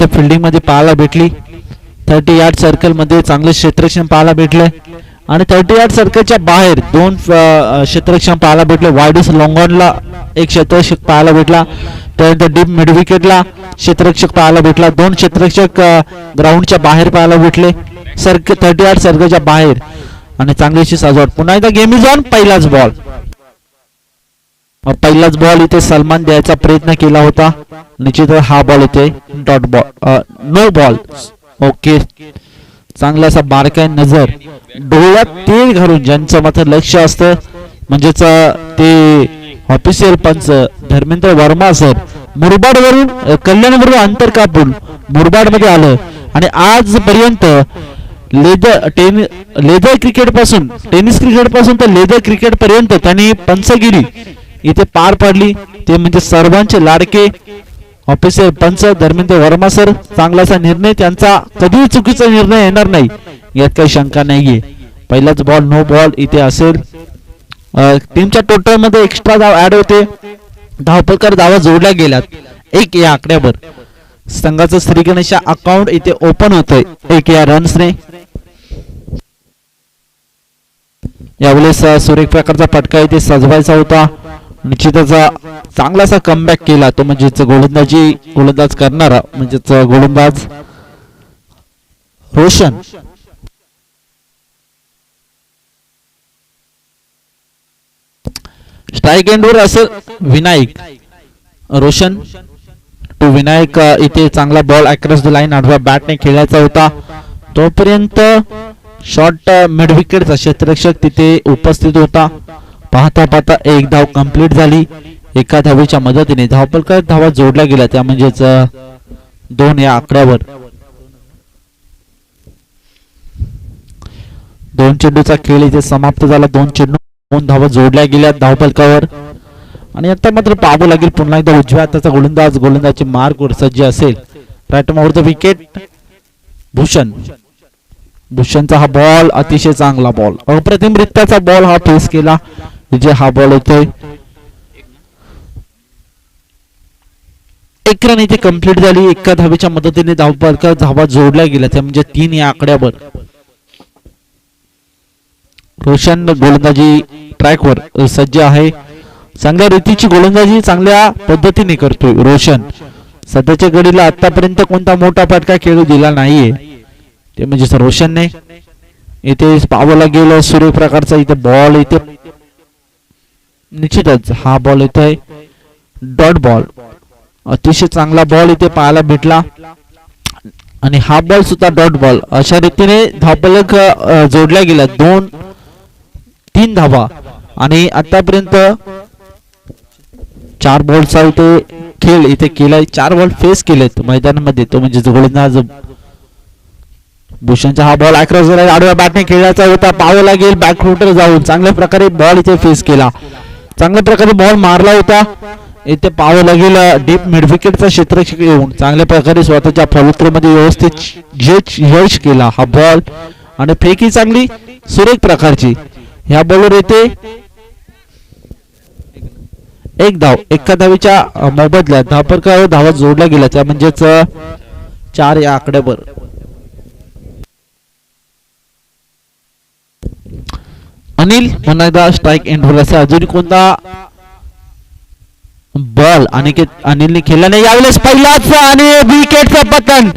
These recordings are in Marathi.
फिल्डिंग मध्ये पाहायला भेटली. 30 यार्ड सर्कल मध्ये चांगले क्षेत्ररक्षण पाहायला भेटले आणि 30 यार्ड सर्कलच्या बाहेर दोन क्षेत्ररक्षण पाहायला भेटले. वाईडस लॉंगॉनला एक क्षेत्ररक्षक पाहायला भेटला. त्यानंतर डीप मिड विकेटला क्षेत्ररक्षक पाहायला भेटला. दोन क्षेत्ररक्षक ग्राउंडच्या बाहेर पाहायला भेटले. 30 यार्ड सर्कलच्या बाहेर आणि चांगलीशी सजावट. पुन्हा एकदा गेम इज ऑन. पहिलाच बॉल इथे सलमान द्यायचा प्रयत्न केला होता. निश्चितच हा बॉल इथे dot ball, no ball. Okay, चांगला असा बारकाई नजर, डोळ्यात तेल घालून ज्यांचं मात्र लक्ष असतं म्हणजेच ते ऑफिशियल पंच धर्मेंद्र वर्मा सर मुरबाड वरून कल्याणवरून अंतर कापून मुरबाड मध्ये आलं आणि आजपर्यंत लेदर क्रिकेट पासून टेनिस क्रिकेट पासून तर लेदर क्रिकेट पर्यंत त्यांनी पंचगिरी इथे पार पाडली. ते म्हणजे सर्वांचे लाडके ऑफिशियल पंच धर्मेंद्र वर्मा सर. चांगलासा निर्णय त्यांचा, कधीही चुकीचा निर्णय येणार नाही यात काही शंका नाहीये. पहिलाच बॉल नो बॉल इथे असेल. टीमच्या टोटल मध्ये एक्स्ट्रा धाव ऍड होते. धावपलकर धावा जोडल्या गेल्यात 1 या आकड्यावर. संघाचं श्री गणेश अकाउंट इथे ओपन होतंय 1 या रन्सने. यावेळेस सुरेख प्रकारचा फटका इथे सजवायचा होता. निश्चितच चांगलासा कमबॅक केला तो म्हणजेच गोलंदाज करणारा म्हणजेच गोलंदाज रोशन. स्ट्राईक एंडवर असेल विनायक. रोशन टू विनायक. इथे चांगला बॉल अक्रॉस द लाईन आडव्या बॅटने खेळायचा होता. तोपर्यंत शॉर्ट मिड विकेटचा क्षेत्ररक्षक तिथे उपस्थित होता. पाहता पाहता एक धाव कंप्लीट झाली. एका धावेच्या मदतीने धावपलकर धावा जोडल्या गेल्या त्या म्हणजेच 2 या आकड्यावर. 2 चेंडूचा खेळ इथे समाप्त झाला. 2 चेंडू 2 धावा जोडल्या गेल्या धावपलकावर. आणि आता मात्र पाहावं लागेल पुन्हा एकदा उजव्या हाताचा गोलंदाजी मार्गवर सज्ज असेल. राईट ओव्हर द विकेट भूषणचा हा बॉल अतिशय चांगला बॉल, अप्रतिम रित्याचा बॉल हा फेस केला. जे हा बॉल येतोय 1 रन इथे कंप्लीट झाली. एका धावेच्या मदतीने धावा जोडल्या गेल्या त्या म्हणजे 3 या आकड्यावर. रोशन गोलंदाजी ट्रॅकवर सज्ज आहे. चांगल्या रीतीची गोलंदाजी चांगल्या पद्धतीने करतोय रोशन. सध्याच्या घडीला आतापर्यंत कोणता मोठा फटका खेळू दिला नाहीये ते म्हणजे रोशनने. इथे पाहावं लागेल सुरेख प्रकारचा इथे बॉल. इथे निश्चितच हा बॉल येतोय डॉट बॉल. अतिशय चांगला बॉल इथे पाहायला भेटला आणि हा बॉल सुद्धा डॉट बॉल. अशा रीतीने धावफलक जोडल्या गेल्या 2-3 धावा आणि आतापर्यंत 4 बॉलचा इथे खेळ इथे केलाय. 4 बॉल फेस केलेत मैदानामध्ये तो म्हणजे गोलंदाज भूषणचा हा बॉल अक्रॉस आडव्या बॅटने खेळायचा होता. पाहावं लागेल बॅकफुटर जाऊन चांगल्या प्रकारे बॉल इथे फेस केला. चांगल्या प्रकारे बॉल मारला होता. इथे पाहावं लागेल डीप मिडविकेटचा क्षेत्ररक्षक येऊन चांगल्या प्रकारे स्वतःच्या फॉलोथ्रूमध्ये व्यवस्थित यश केला हा बॉल. आणि फेकी चांगली सुरेख प्रकारची. ह्या बॉलवर येते 1 धाव. एका धावेच्या मोबदल्यात धावपलकावर धावा जोडल्या गेल्या त्या म्हणजेच 4 या आकड्यावर. अनिल पुन्हा एकदा स्ट्राईक एंड होईल असे अजून कोणता बॉल अनिलने खेळला नाही. यावेळेस पहिलाच आणि विकेटचा पतन.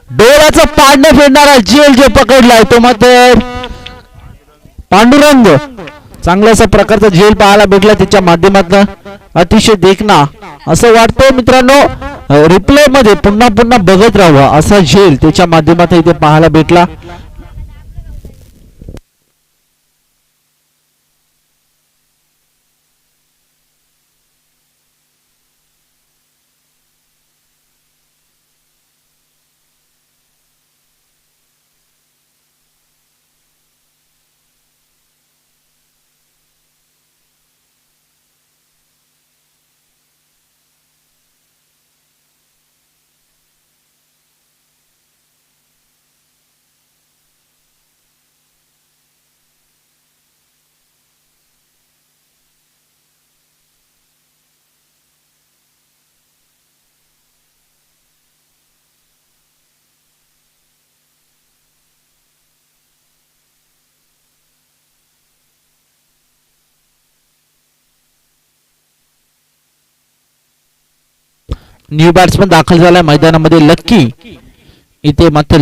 डोळ्याचं पाडणं फेडणारा जेल जे पकडलाय तो मात्र पांडुरंग. चांगल्यासा प्रकारचा झेल पाहायला भेटला त्याच्या माध्यमातून. अतिशय देखना असं वाटतंय मित्रांनो. रिप्ले मध्ये पुन्हा पुन्हा बघत राहावं असा झेल त्याच्या माध्यमातून इथे पाहायला भेटला. न्यू बॅट्समन दाखल झालाय मैदानामध्ये लक्की. इथे मात्र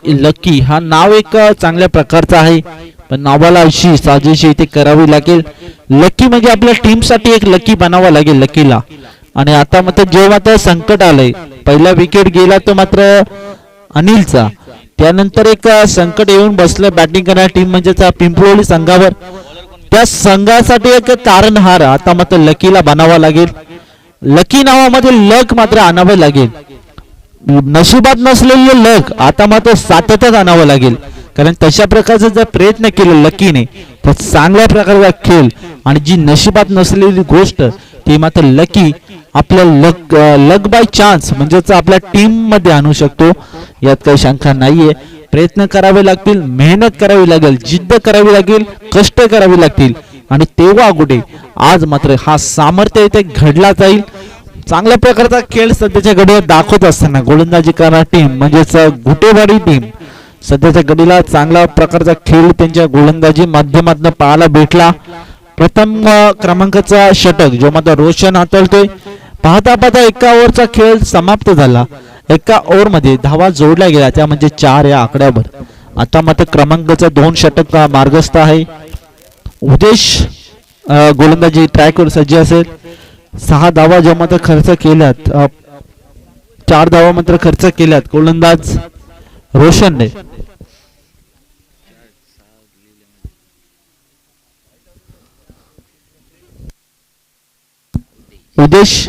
लकी हा नाव एक चांगल्या प्रकारचा आहे, पण नावाला अशी साजेशी इथे करावी लागेल. लकी म्हणजे आपल्या टीम साठी एक लकी बनावा लागेल लकीला. आणि आता मात्र जेव्हा आता संकट आलंय, पहिला विकेट गेला तो मात्र अनिलचा, त्यानंतर एक संकट येऊन बसलं बॅटिंग करणाऱ्या टीम म्हणजे पिंपळवली संघावर. त्या संघासाठी एक तारणहार आता मात्र लकीला बनावा लागेल. लकी नावामध्ये लक मात्र आणावं लागेल. नशिबात नसलेले लक आता मात्र सातत्यात आणावं लागेल, कारण तशा प्रकारचा जर प्रयत्न केला लकीने तर चांगल्या प्रकारचा खेळ आणि जी नशिबात नसलेली गोष्ट ती मात्र लकी आपल्या लक बाय चान्स म्हणजेच आपल्या टीम मध्ये आणू शकतो, यात काही शंका नाहीये. प्रयत्न करावे लागतील, मेहनत करावी लागेल, जिद्द करावी लागेल, कष्ट करावे लागतील आणि तेव्हा कुठे आज मात्र हा सामर्थ्य इथे घडला जाईल. चांगल्या प्रकारचा खेळ सध्याच्या घडीवर दाखवत असताना गोलंदाजी करणारी टीम म्हणजेच गुटेवाडी टीम सध्याच्या घडीला चांगला प्रकारचा खेळ त्यांच्या गोलंदाजी माध्यमातून पाहायला भेटला. प्रथम क्रमांकाचा षटक जो मात्र रोशन हाताळतोय. पाहता पाहता एका ओव्हरचा खेळ समाप्त झाला. एका ओव्हर मध्ये धावा जोडल्या गेल्या, त्या म्हणजे 4 या आकड्यावर. आता मात्र क्रमांकाचा 2 षटक मार्गस्थ आहे. उदेश गोलंदाजी ट्रॅकवर सज्ज असेल. 6 धावा जो मात्र खर्च केल्यात, 4 धावा मात्र खर्च केल्यात गोलंदाज रोशनने. उदेश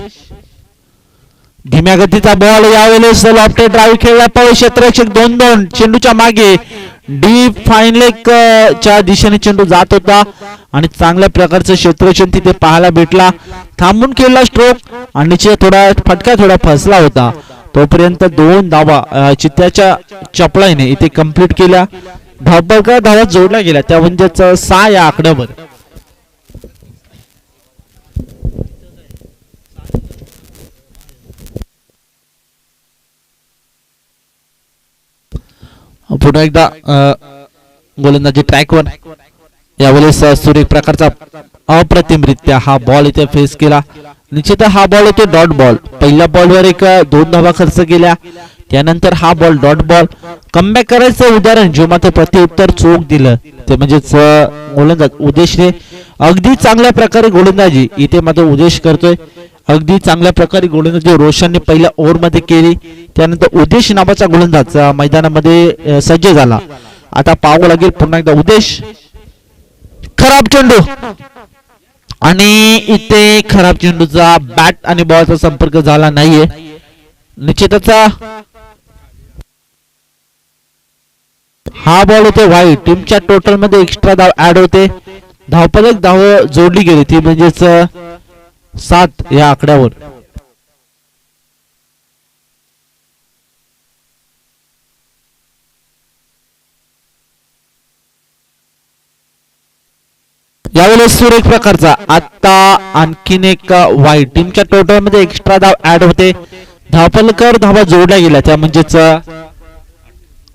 धीम्या गतीचा बॉल यावेळेस लॉफ्टेड ड्राईव्ह खेळला, पळ क्षेत्ररक्षक 2-2 चेंडूच्या मागे डीप फाईन लेग च्या दिशेने चेंडू जात होता आणि चांगल्या प्रकारचं क्षेत्ररक्षण तिथे पाहायला भेटला. थांबून खेळला स्ट्रोक आणि थोडा फटका थोडा फसला होता, तोपर्यंत 2 धावा चित्त्याच्या चपळाईने इथे कंप्लीट केल्या. धावा जोडल्या गेल्या, त्या म्हणजेच 6 या आकड्यावर. पुन्हा एकदा गोलंदाजी ट्रॅकवर. यावेळेस सुरेख प्रकारचा अप्रतिमरित्या हा बॉल इथे फेस केला. निश्चित हा बॉल येतो डॉट बॉल. पहिल्या बॉलवर 2 धावा खर्च केल्या, त्यानंतर हा बॉल डॉट बॉल. कमबॅक करायचं उदाहरण जो मात्र प्रत्युत्तर चोख दिलं ते म्हणजेच गोलंदाज उदेशने अगदी चांगल्या प्रकारे गोलंदाजी इथे मात्र उदेश करतोय. अगदी चांगल्या प्रकारे गोलंदाजी रोशनने पहिल्या ओव्हर मध्ये केली. त्यानंतर उदेश नावाचा गोलंदाज मैदानामध्ये सज्ज झाला. आता पाहावं लागेल पुन्हा एकदा उदेश. खराब चेंडू आणि इथे खराब चेंडूचा बॅट आणि बॉलचा संपर्क झाला नाहीये. निश्चितच हा बॉल होते वाईट. टीमच्या टोटल मध्ये एक्स्ट्रा धाव ऍड होते. धावफलक धाव जोडली गेली ती म्हणजेच 7 या आकड्यावर. यावेळेस सुरेख प्रकारचा आता आणखीन एक वाईट. टीमच्या टोटल मध्ये एक्स्ट्रा धाव ऍड होते. धावफलकर धावा जोडल्या गेल्या त्या म्हणजेच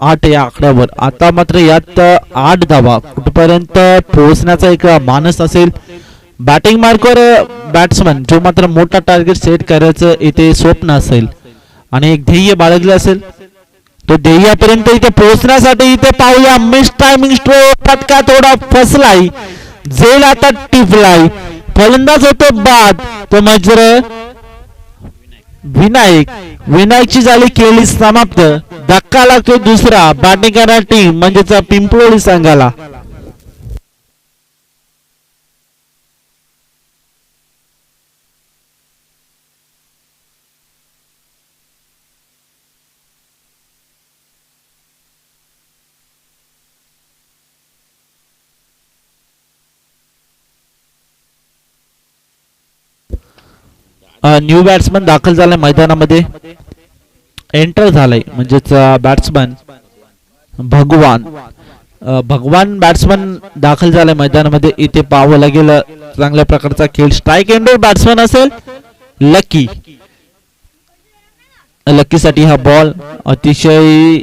8 या आकड्यावर. आता मात्र यात 8 धावा कुठपर्यंत पोहोचण्याचा एक मानस असेल. बॅटिंग मार्कवर बॅट्समन जो मात्र मोठा टार्गेट सेट करायचं इथे स्वप्न असेल आणि एक ध्येय बाळगले असेल, तो ध्येयापर्यंत इथे पोहोचण्यासाठी इथे पाहूया मिस टायमिंग स्ट्रोक. फटका थोडा फसलाय, झेल आता टिपलाय, फलंदाज होतो बाद. तो म्हणजे विनायकची झाली खेळी समाप्त. धक्का लागतो दुसरा बॅटिंग करणारी टीम म्हणजेच पिंपळवली संघाला. न्यू बॅट्समन दाखल झालाय मैदानामध्ये, एंटर झालाय म्हणजेच बॅट्समन भगवान बॅट्समन दाखल झालाय मैदानामध्ये. इथे पाहावं लागेल चांगल्या प्रकारचा खेळ. स्ट्राईक एंडर बॅट्समन असेल लकी. लकीसाठी हा बॉल अतिशय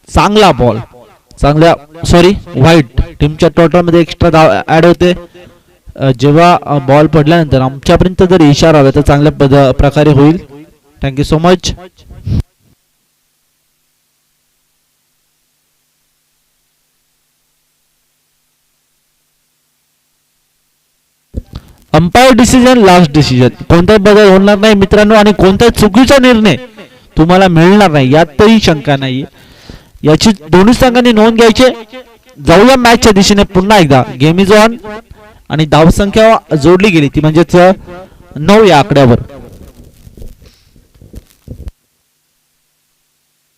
चांगला बॉल. वाईट. टीमच्या टोटल मध्ये एक्स्ट्रा धाव ऍड होते. जेव्हा बॉल पडल्यानंतर आमच्यापर्यंत जर इशारा आला तर चांगल्या प्रकारे होईल. Thank you so much. Umpire decision last decision, कोणताही बदल होणार नाही मित्रांनो आणि कोणताही चुकीचा निर्णय तुम्हाला मिळणार नाही यातही शंका नाही. याची दोन्ही संघांनी नोंद घ्यायची. जाऊया मॅचच्या दिशेने पुन्हा एकदा. गेम इज ऑन आणि धावसंख्या जोडली गेली ती म्हणजेच 9 या आकड्यावर.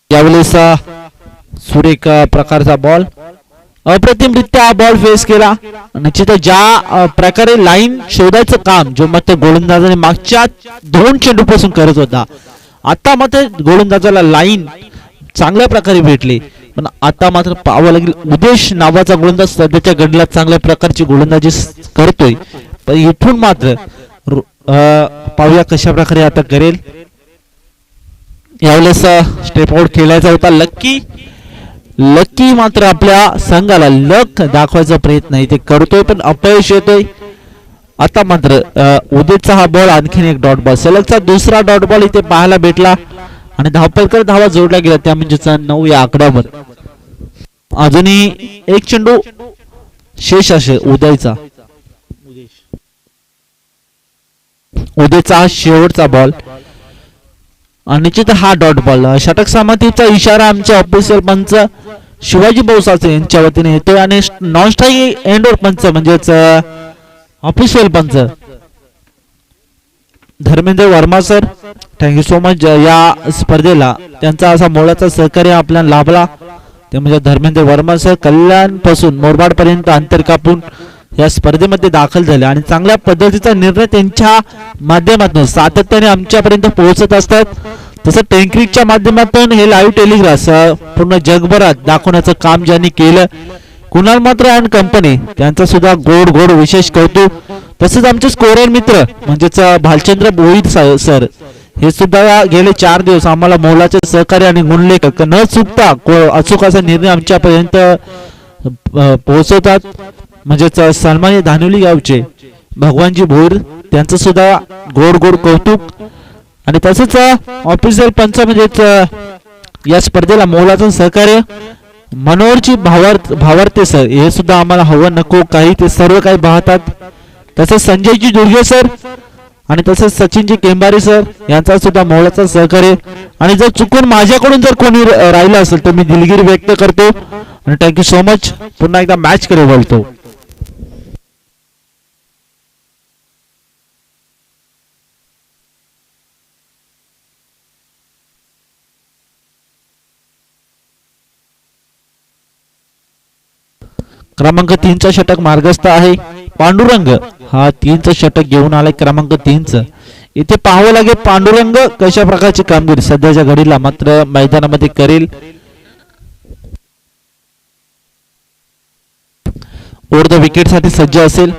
यावेळेस सुरेख प्रकारचा बॉल, अप्रतिमरित्या हा बॉल फेस केला. निश्चित ज्या प्रकारे लाईन शोधायचं काम जो मात्र गोलंदाजाने मागच्या 2 चेंडूपासून करत होता, आता मात्र गोलंदाजाला लाईन चांगल्या प्रकारे भेटली. पण आता मात्र पाहावं लागेल, उदेश नावाचा गोलंदाज सध्याच्या घडीला चांगल्या प्रकारची गोलंदाजी करतोय. पण इथून मात्र पाहूया कशा प्रकारे आता करेल. यावेळेस स्टेप आउट खेळायचा होता. लकी मात्र आपल्या संघाला लक दाखवायचा प्रयत्न इथे करतोय पण अपयश येतोय. आता मात्र उदेशचा हा बॉल आणखीन एक डॉट बॉल, सलगचा दुसरा डॉट बॉल इथे पाहायला भेटला आणि धावपलकर धावा जोडल्या गेल्या त्या म्हणजेच 9 या आकड्यावर. अजूनही एक चेंडू शेष असेल उदयचा. उदयचा हा शेवटचा बॉल आणि निश्चित हा डॉट बॉल. षटक समाप्तीचा इशारा आमचे ऑफिशियल पंच शिवाजी भाऊसाचे यांच्या वतीने येतोय आणि नॉन स्ट्राईक एंडोर पंच म्हणजेच ऑफिशियल पंच Dharmendra Verma sir, thank you so much. या स्पर्धेला त्यांचा असा मोलाचा सहकार्य आपल्याला लाभला ते म्हणजे धर्मेंद्र वर्मा सर कल्याण पासून मोरबाड पर्यंत अंतर कापून या स्पर्धेमध्ये दाखल झाले आणि चांगल्या पद्धतीचा निर्णय त्यांच्या माध्यमातून सातत्याने आमच्यापर्यंत पोहोचत असतात. तसं टेंक्रिकच्या माध्यमातून हे लाईव्ह टेलिग्राफ पूर्ण जगभरात दाखवण्याचं काम ज्यांनी केलं, कुणाल मात्र अँड कंपनी त्यांचा सुद्धा गोड गोड विशेष कौतुक. तसेच आमचे स्कोरर मित्र म्हणजेच भालचंद्र भोईर सर हे सुद्धा गेले 4 दिवस आम्हाला मोलाचे सहकार्य आणि गुणलेखक न चुकता अचूक असा निर्णय आमच्यापर्यंत पोहोचवतात. म्हणजेच सन्मान्य धानोली गावचे भगवानजी भोईर त्यांचं सुद्धा गोड गोड कौतुक आणि तसंच ऑफिशियल पंच म्हणजेच या स्पर्धेला मोलाचं सहकार्य मनोहरजी भावार्ते सर हे सुद्धा आम्हाला हवं नको काही ते सर्व काही पाहतात. तसंच संजयजी दुर्गे सर आणि तसंच सचिनजी केंबारे सर यांचा सुद्धा मोलाचा सहकार्य. आणि जर चुकून माझ्याकडून जर कोणी राहिलं असेल तर मी दिलगिरी व्यक्त करतो आणि थँक्यू सो मच. पुन्हा एकदा मॅच कडे बोलतो. क्रमांक 3चा षटक मार्गस्थ आहे. पांडुरंग हा 3चं षटक घेऊन आलाय क्रमांक 3चं. इथे पाहावं लागेल पांडुरंग कशा प्रकारची कामगिरी सध्याच्या घडीला मात्र मैदानामध्ये करेल. ओव्हर द विकेट साठी सज्ज असेल.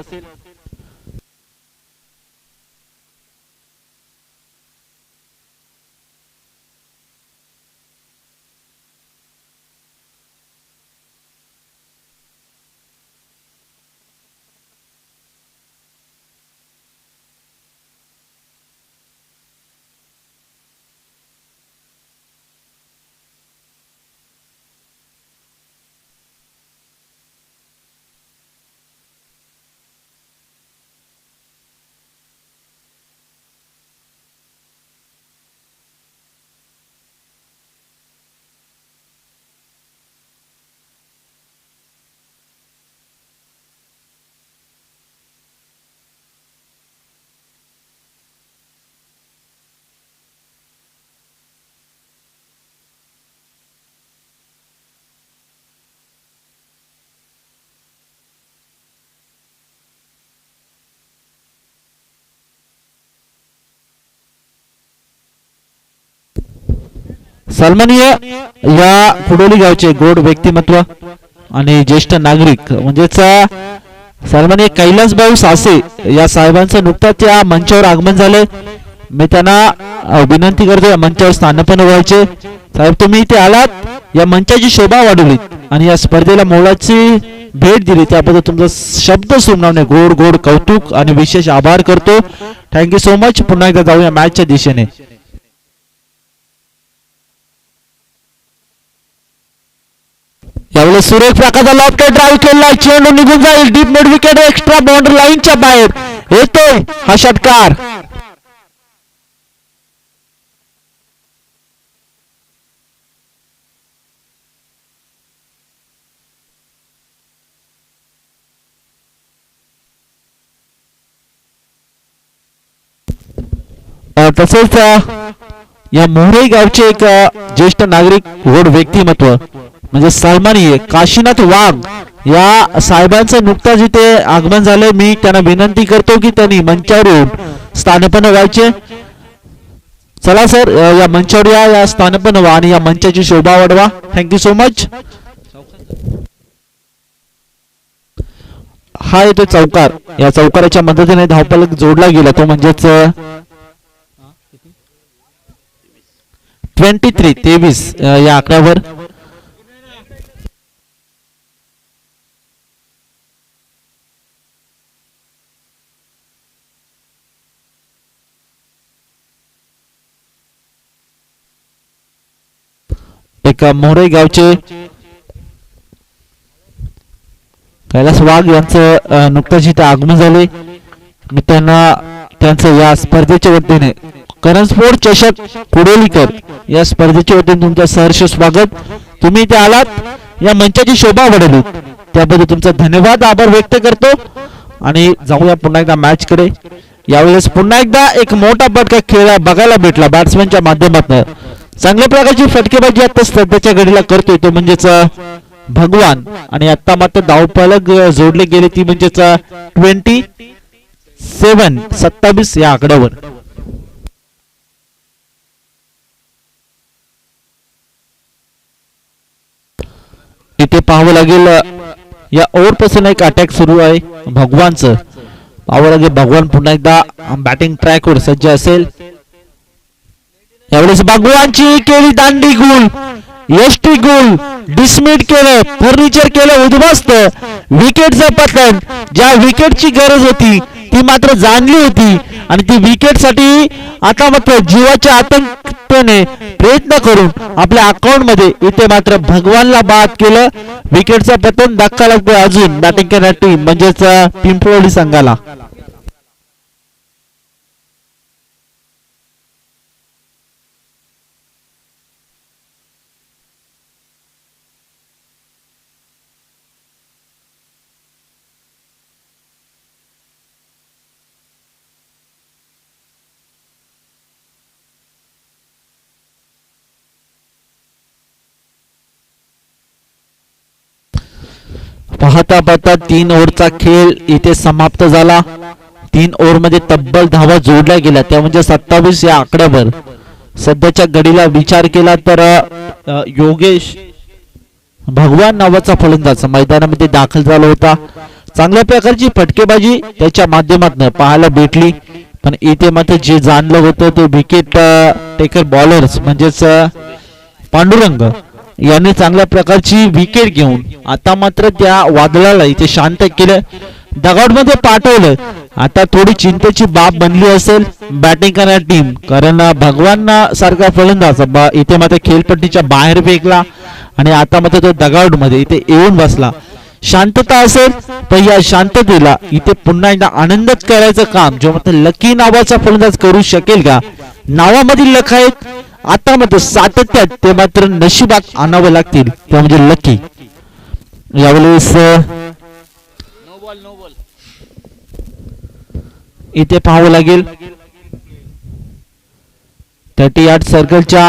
सन्माननीय या कुडोली गावचे गोड व्यक्तिमत्व आणि ज्येष्ठ नागरिक म्हणजेच सन्माननीय कैलासभाऊ सासे या साहेबांचं नुकताच या मंचावर आगमन झाले. मी त्यांना विनंती करतो या मंचावर स्थानापन्न व्हायचे. साहेब तुम्ही इथे आलात या मंचाची शोभा वाढवली आणि या स्पर्धेला मोलाची भेट दिली त्याबद्दल तुमचा शब्द सुमनावणे गोड गोड कौतुक आणि विशेष आभार करतो. Thank you so much. पुन्हा एकदा जाऊया मॅचच्या दिशेने. यावेळेस सुरेख प्रकारचा लॉफ्ट ड्राईव्ह केला, चेंडू निघून जाईल deep mid wicket extra boundary लाईनच्या बाहेर येतोय हा षटकार. तसेच या मोहरे गावचे एक ज्येष्ठ नागरिक गोड व्यक्तिमत्व म्हणजे सन्माननीय काशीनाथ वाघ या साहेबांचं नुकताच इथे आगमन झालंय. मी त्यांना विनंती करतो की त्यांनी मंचावर येऊन स्थानपन्न व्हायचे. चला सर, या मंचावर या स्थानपन्न व्हा आणि या मंचाची शोभा वाढवा. Thank you so much. हा येतो चौकार. या चौकाराच्या मदतीने धावफलक जोडला गेला तो म्हणजेच 23 या आकड्यावर. एक मोहरे गावचे कैलास वाघ यांचं नुकतंच इथे आगमन झाले. मी त्यांचं या स्पर्धेच्या वतीने करंजफोड चषक कुडोलीकर या स्पर्धेच्या वतीने तुमचं सहर्ष स्वागत. तुम्ही इथे आलात, या मंचाची शोभा वाढवली त्याबद्दल तुमचा धन्यवाद आभार व्यक्त करतो. आणि जाऊया पुन्हा एकदा मॅच कडे. यावेळेस पुन्हा एकदा एक मोठा फटका खेळ बघायला भेटला बॅट्समॅनच्या माध्यमातून. चांगल्या प्रकारची फटकेबाजी आता सध्याच्या घडीला करतोय तो म्हणजेच भगवान. आणि आता मात्र धावफलक जोडले गेले ती म्हणजेच 27 या आकड्यावर. इथे पाहावं लागेल या ओव्हर पासून एक अटॅक सुरू आहे भगवानचं. पाहावं लागेल भगवान पुन्हा एकदा बॅटिंग ट्रॅकवर सज्ज असेल. यावेळेस भगवानची केली दांडी गुल, एसटी गुल, डिसमिट केलं, फर्निचर केलं उद्ध्वस्त. विकेटचं पतन, ज्या विकेटची गरज होती ती मात्र जाणली होती आणि ती विकेट साठी आता मात्र जीवाच्या आतंकाने प्रयत्न करून आपल्या अकाउंट मध्ये इथे मात्र भगवानला बाद केलं. विकेटचं पतन धक्का लागतोय अजून बॅटिंग करणारी टीम म्हणजेच पिंपळवडी संघाला. पाहता पाहता 3 ओव्हरचा खेळ इथे समाप्त झाला. 3 ओव्हर मध्ये तब्बल धावा जोडल्या गेल्या त्या म्हणजे 27 या आकड्यावर. सध्याच्या घडीला विचार केला तर योगेश भगवान नावाचा फलंदाज मैदानामध्ये दाखल झाला होता. चांगल्या प्रकारची फटकेबाजी त्याच्या माध्यमातून पाहायला भेटली. पण इथे मात्र जे जाणलं होतं ते विकेट टेकर बॉलर्स म्हणजेच पांडुरंग यांनी चांगल्या प्रकारची विकेट घेऊन आता मात्र त्या वादळाला इथे शांत केलं, डगआउट मध्ये पाठवलं. आता थोडी चिंतेची बाब बनली असेल बॅटिंग करणारी टीम, कारण भगवान सारखा फलंदाज इथे मात्र खेळपट्टीच्या बाहेर फेकला आणि आता मात्र तो डगआउट मध्ये इथे येऊन बसला. शांतता असेल पण या शांततेला इथे पुन्हा एकदा आनंदच करायचं काम जो मात्र लकी नावाचा फलंदाज करू शकेल का. नावामधील लख आहेत, आता मात्र सातत्यात ते मात्र नशिबात आणावं लागतील ते म्हणजे लकी. यावेळेस इथे पाहावं लागेल 38 सर्कलच्या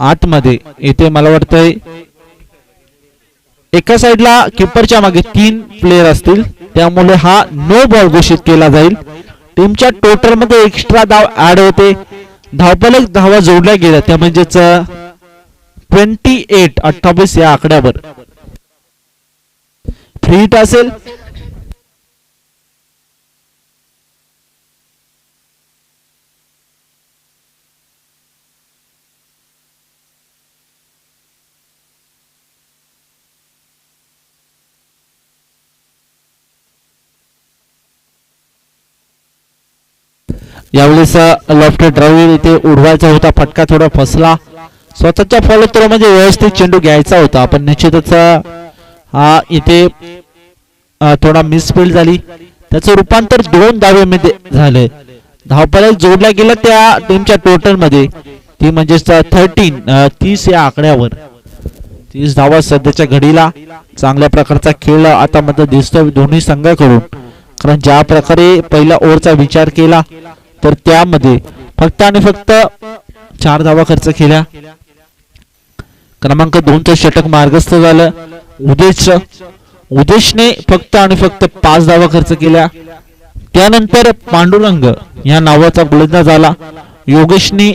आतमध्ये इथे मला वाटतंय एका साइडला किपरच्या मागे 3 प्लेयर असतील त्यामुळे हा नो बॉल घोषित केला जाईल. टीमच्या टोटल मध्ये एक्स्ट्रा धाव ऍड होते. धावफलक धावा जोडल्या गेल्या त्या म्हणजेच 28 या आकड्यावर. फ्री हिट असेल यावेळेस लॉफ्टेड ड्राईव्ह इथे उडवायचा होता, फटका थोडा फसला. स्वतःच्या फॉलो थ्रो मध्ये व्यवस्थित चेंडू घ्यायचा होता, पण निश्चितच हा इथे थोडा मिसफील्ड झाली. त्याचं रूपांतर 2 धावेमध्ये झालं. धावफलक जोडला गेला त्या टीमच्या टोटल मध्ये, ती म्हणजे 30 या आकड्यावर 30 धावा सध्याच्या घडीला. चांगल्या प्रकारचा खेळ आता मध्ये दिसतोय दोन्ही संघाकडून, कारण ज्या प्रकारे पहिल्या ओव्हरचा विचार केला तर त्यामध्ये फक्त आणि फक्त 4 धावा खर्च केल्या. क्रमांक 2चं षटक मार्गस्थ झालं. उदेशने फक्त आणि फक्त 5 धावा खर्च केल्या. त्यानंतर पांडुरंग या नावाचा गोलंदाज आला. योगेशने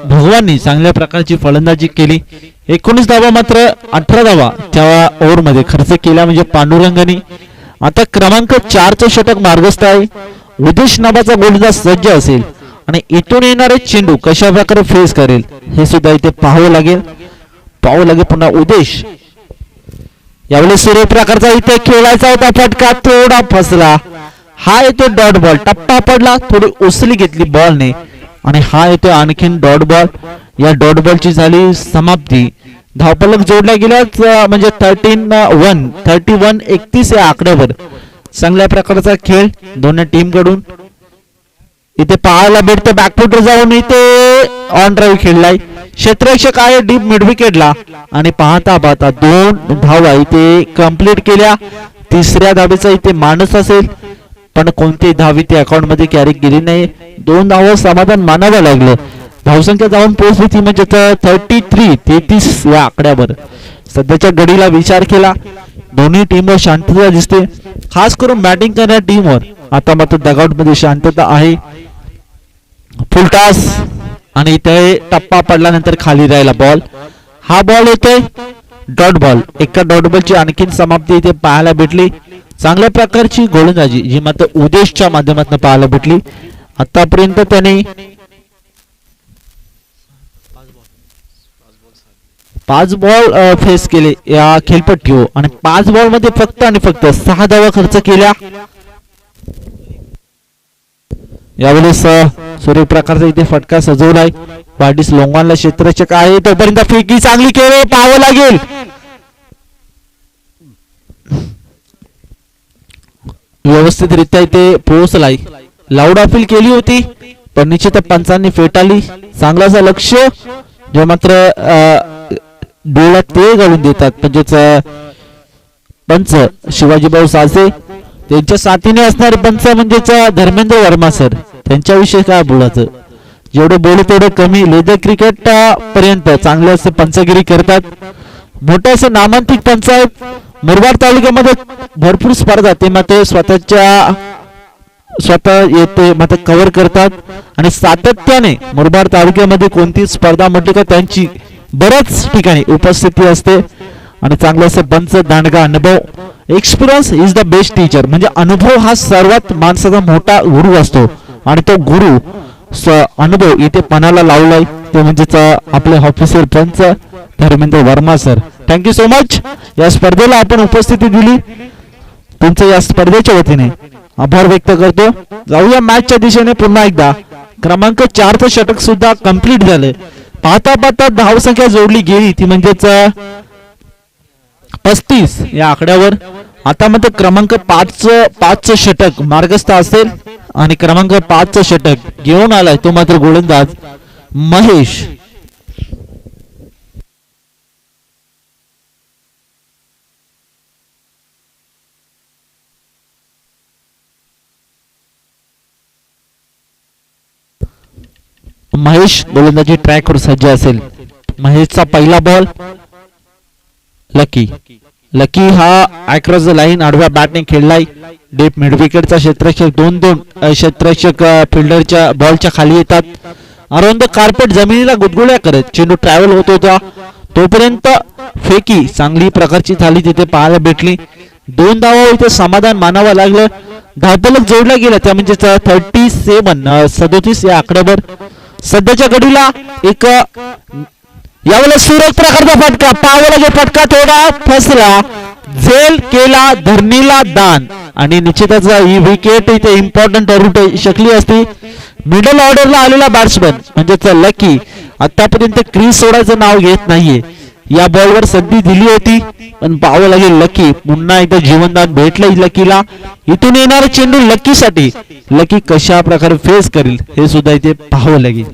भगवाननी चांगल्या प्रकारची फलंदाजी केली. 19 धावा मात्र 18 धावा त्या ओव्हर मध्ये खर्च केल्या म्हणजे पांडुरंगाने. आता क्रमांक 4चं षटक मार्गस्थ आहे. उदेश नावाचा गोलंदाज सज्ज असेल आणि इथून येणारे चेंडू कशा प्रकारे फेस करेल हे सुद्धा इथे पाहावं लागेल. पुन्हा उदेश. यावेळी सूर्य प्रकारचा इथे खेळायचा होता, फटका थोडा फसला. हा येतो डॉट बॉल, टप्पा पडला, थोडी उसली घेतली बॉलने आणि हा येतो आणखीन डॉट बॉल. या डॉट बॉलची झाली समाप्ती. धावफलक जोडला गेल्याच म्हणजे 31 या आकड्यावर चांगल्या प्रकारचा खेळ दोन्ही टीम कडून इथे पाहायला भेटते. बॅकफुटर जाऊन इथे ऑन ड्राईव्ह खेळलाय. क्षेत्ररक्षक आहे डीप मिड विकेटला आणि पाहता 2 धावा इथे कंप्लीट केल्या. 3ऱ्या धावेचा इथे माणूस असेल पण कोणती धाव इथे अकाउंट मध्ये कॅरी केली नाही. 2 धावा समाधान मानावं लागलं. धावसंख्या जाऊन पोहोचली ती म्हणजे 33 या आकड्यावर. सध्याच्या घडीला विचार केला दोन्ही टीमवर शांतता दिसते, खास करून बॅटिंग करणाऱ्या टीमवर. आता मात्र डगआउट मध्ये शांतता आहे. फुलटास आणि इथे टप्पा पडल्यानंतर खाली राहिला बॉल. हा बॉल येतोय डॉट बॉल. एका डॉट बॉलची आणखीन समाप्ती इथे पाहायला भेटली. चांगल्या प्रकारची गोलंदाजी जी मात्र उदेशच्या माध्यमातून पाहायला भेटली. आतापर्यंत त्याने 5 बॉल फेस केले या खेळपट्टीवर आणि 5 बॉल मध्ये फक्त आणि फक्त 6 धावा खर्च केल्या. यावेळेस सूर्यप्रकारचा इथे फटका सजवलाय. पार्टीस लोंगानला क्षेत्ररक्षक आहे, तोपर्यंत फेकी चांगली खेळ पाहावं लागेल. व्यवस्थितरित्या इथे पोहोचलाय. लाऊड अपील केली होती पण निश्चित पंचांनी फेटाळली. चांगलासा लक्ष जे मात्र डोळ्यात ते घालून देतात म्हणजेच पंच शिवाजीभाऊ सासे, त्यांच्या साथीने असणारे पंच म्हणजेच धर्मेंद्र वर्मा सर. त्यांच्याविषयी काय बोलायचं, जेवढं बोलू तेवढं कमी. लेदर क्रिकेट पर्यंत चांगले असे पंचगिरी करतात. मोठे असे नामांकित पंच आहेत. मुरबाड तालुक्यामध्ये भरपूर स्पर्धा ते मात्र स्वतः येते मात्र कव्हर करतात आणि सातत्याने मुरबाड तालुक्यामध्ये कोणती स्पर्धा म्हटली का त्यांची बऱ्याच ठिकाणी उपस्थिती असते. आणि चांगले असे पंच, दांडगा, अनुभव. Experience is the best teacher. म्हणजे अनुभव हा सर्वात माणसाचा मोठा गुरु असतो आणि तो गुरु अनुभव इथे पणाला लावलाय ते म्हणजेच आपले ऑफिसर पंच Dharmendra Verma sir. Thank you so much. या स्पर्धेला आपण उपस्थिती दिली, तुमचं या स्पर्धेच्या वतीने आभार व्यक्त करतो. जाऊया मॅचच्या दिशेने. पुन्हा एकदा क्रमांक 4चं षटक सुद्धा कंप्लीट झाले. पाहता पाहता धावसंख्या जोडली गेली ती म्हणजेच 35 या आकड्यावर. आता मात्र क्रमांक 5चं षटक मार्गस्थ असेल आणि क्रमांक 5चं षटक घेऊन आलाय तो मात्र गोलंदाज महेश. महेश गोलंदाजी ट्रॅकवर सज्ज असेल. महेशचा पहिला बॉल. लकी हा अक्रॉस द लाईन आडव्या बॅटने खेळलाय. डीप मिड विकेटचा क्षेत्ररक्षक 2-2 क्षेत्ररक्षक फिल्डरच्या बॉलच्या खाली येतात. अराउंड द कार्पेट जमिनीला गुदगुल्या करत चेंडू ट्रॅव्हल होत होता तोपर्यंत फेकी चांगली प्रकारची झाली तिथे पाहायला भेटली. 2 धावा इथे समाधान मानावं लागलं. धावफलक जोडला गेला त्या म्हणजे 37 या आकड्यावर. सध्याच्या घडीला एक यावेळेला सुरेख प्रकारचा फटका पाहावा लागेल. फटका थोडा फसला. झेल केला धरणीला दान आणि निश्चितच ही विकेट इथे इम्पॉर्टंट ठरू शकली असती. मिडल ऑर्डरला आलेला बॅट्समन म्हणजेच लकी आतापर्यंत क्रीज सोडायचं नाव घेत नाहीये. या बॉलवर संधी दिली होती पण पाहावं लागेल लकी पुन्हा एकदा जीवनदान भेटलं लकीला. इथून येणारा चेंडू लकीसाठी लकी कशा प्रकारे फेस करेल हे सुद्धा इथे पाहावं लागेल.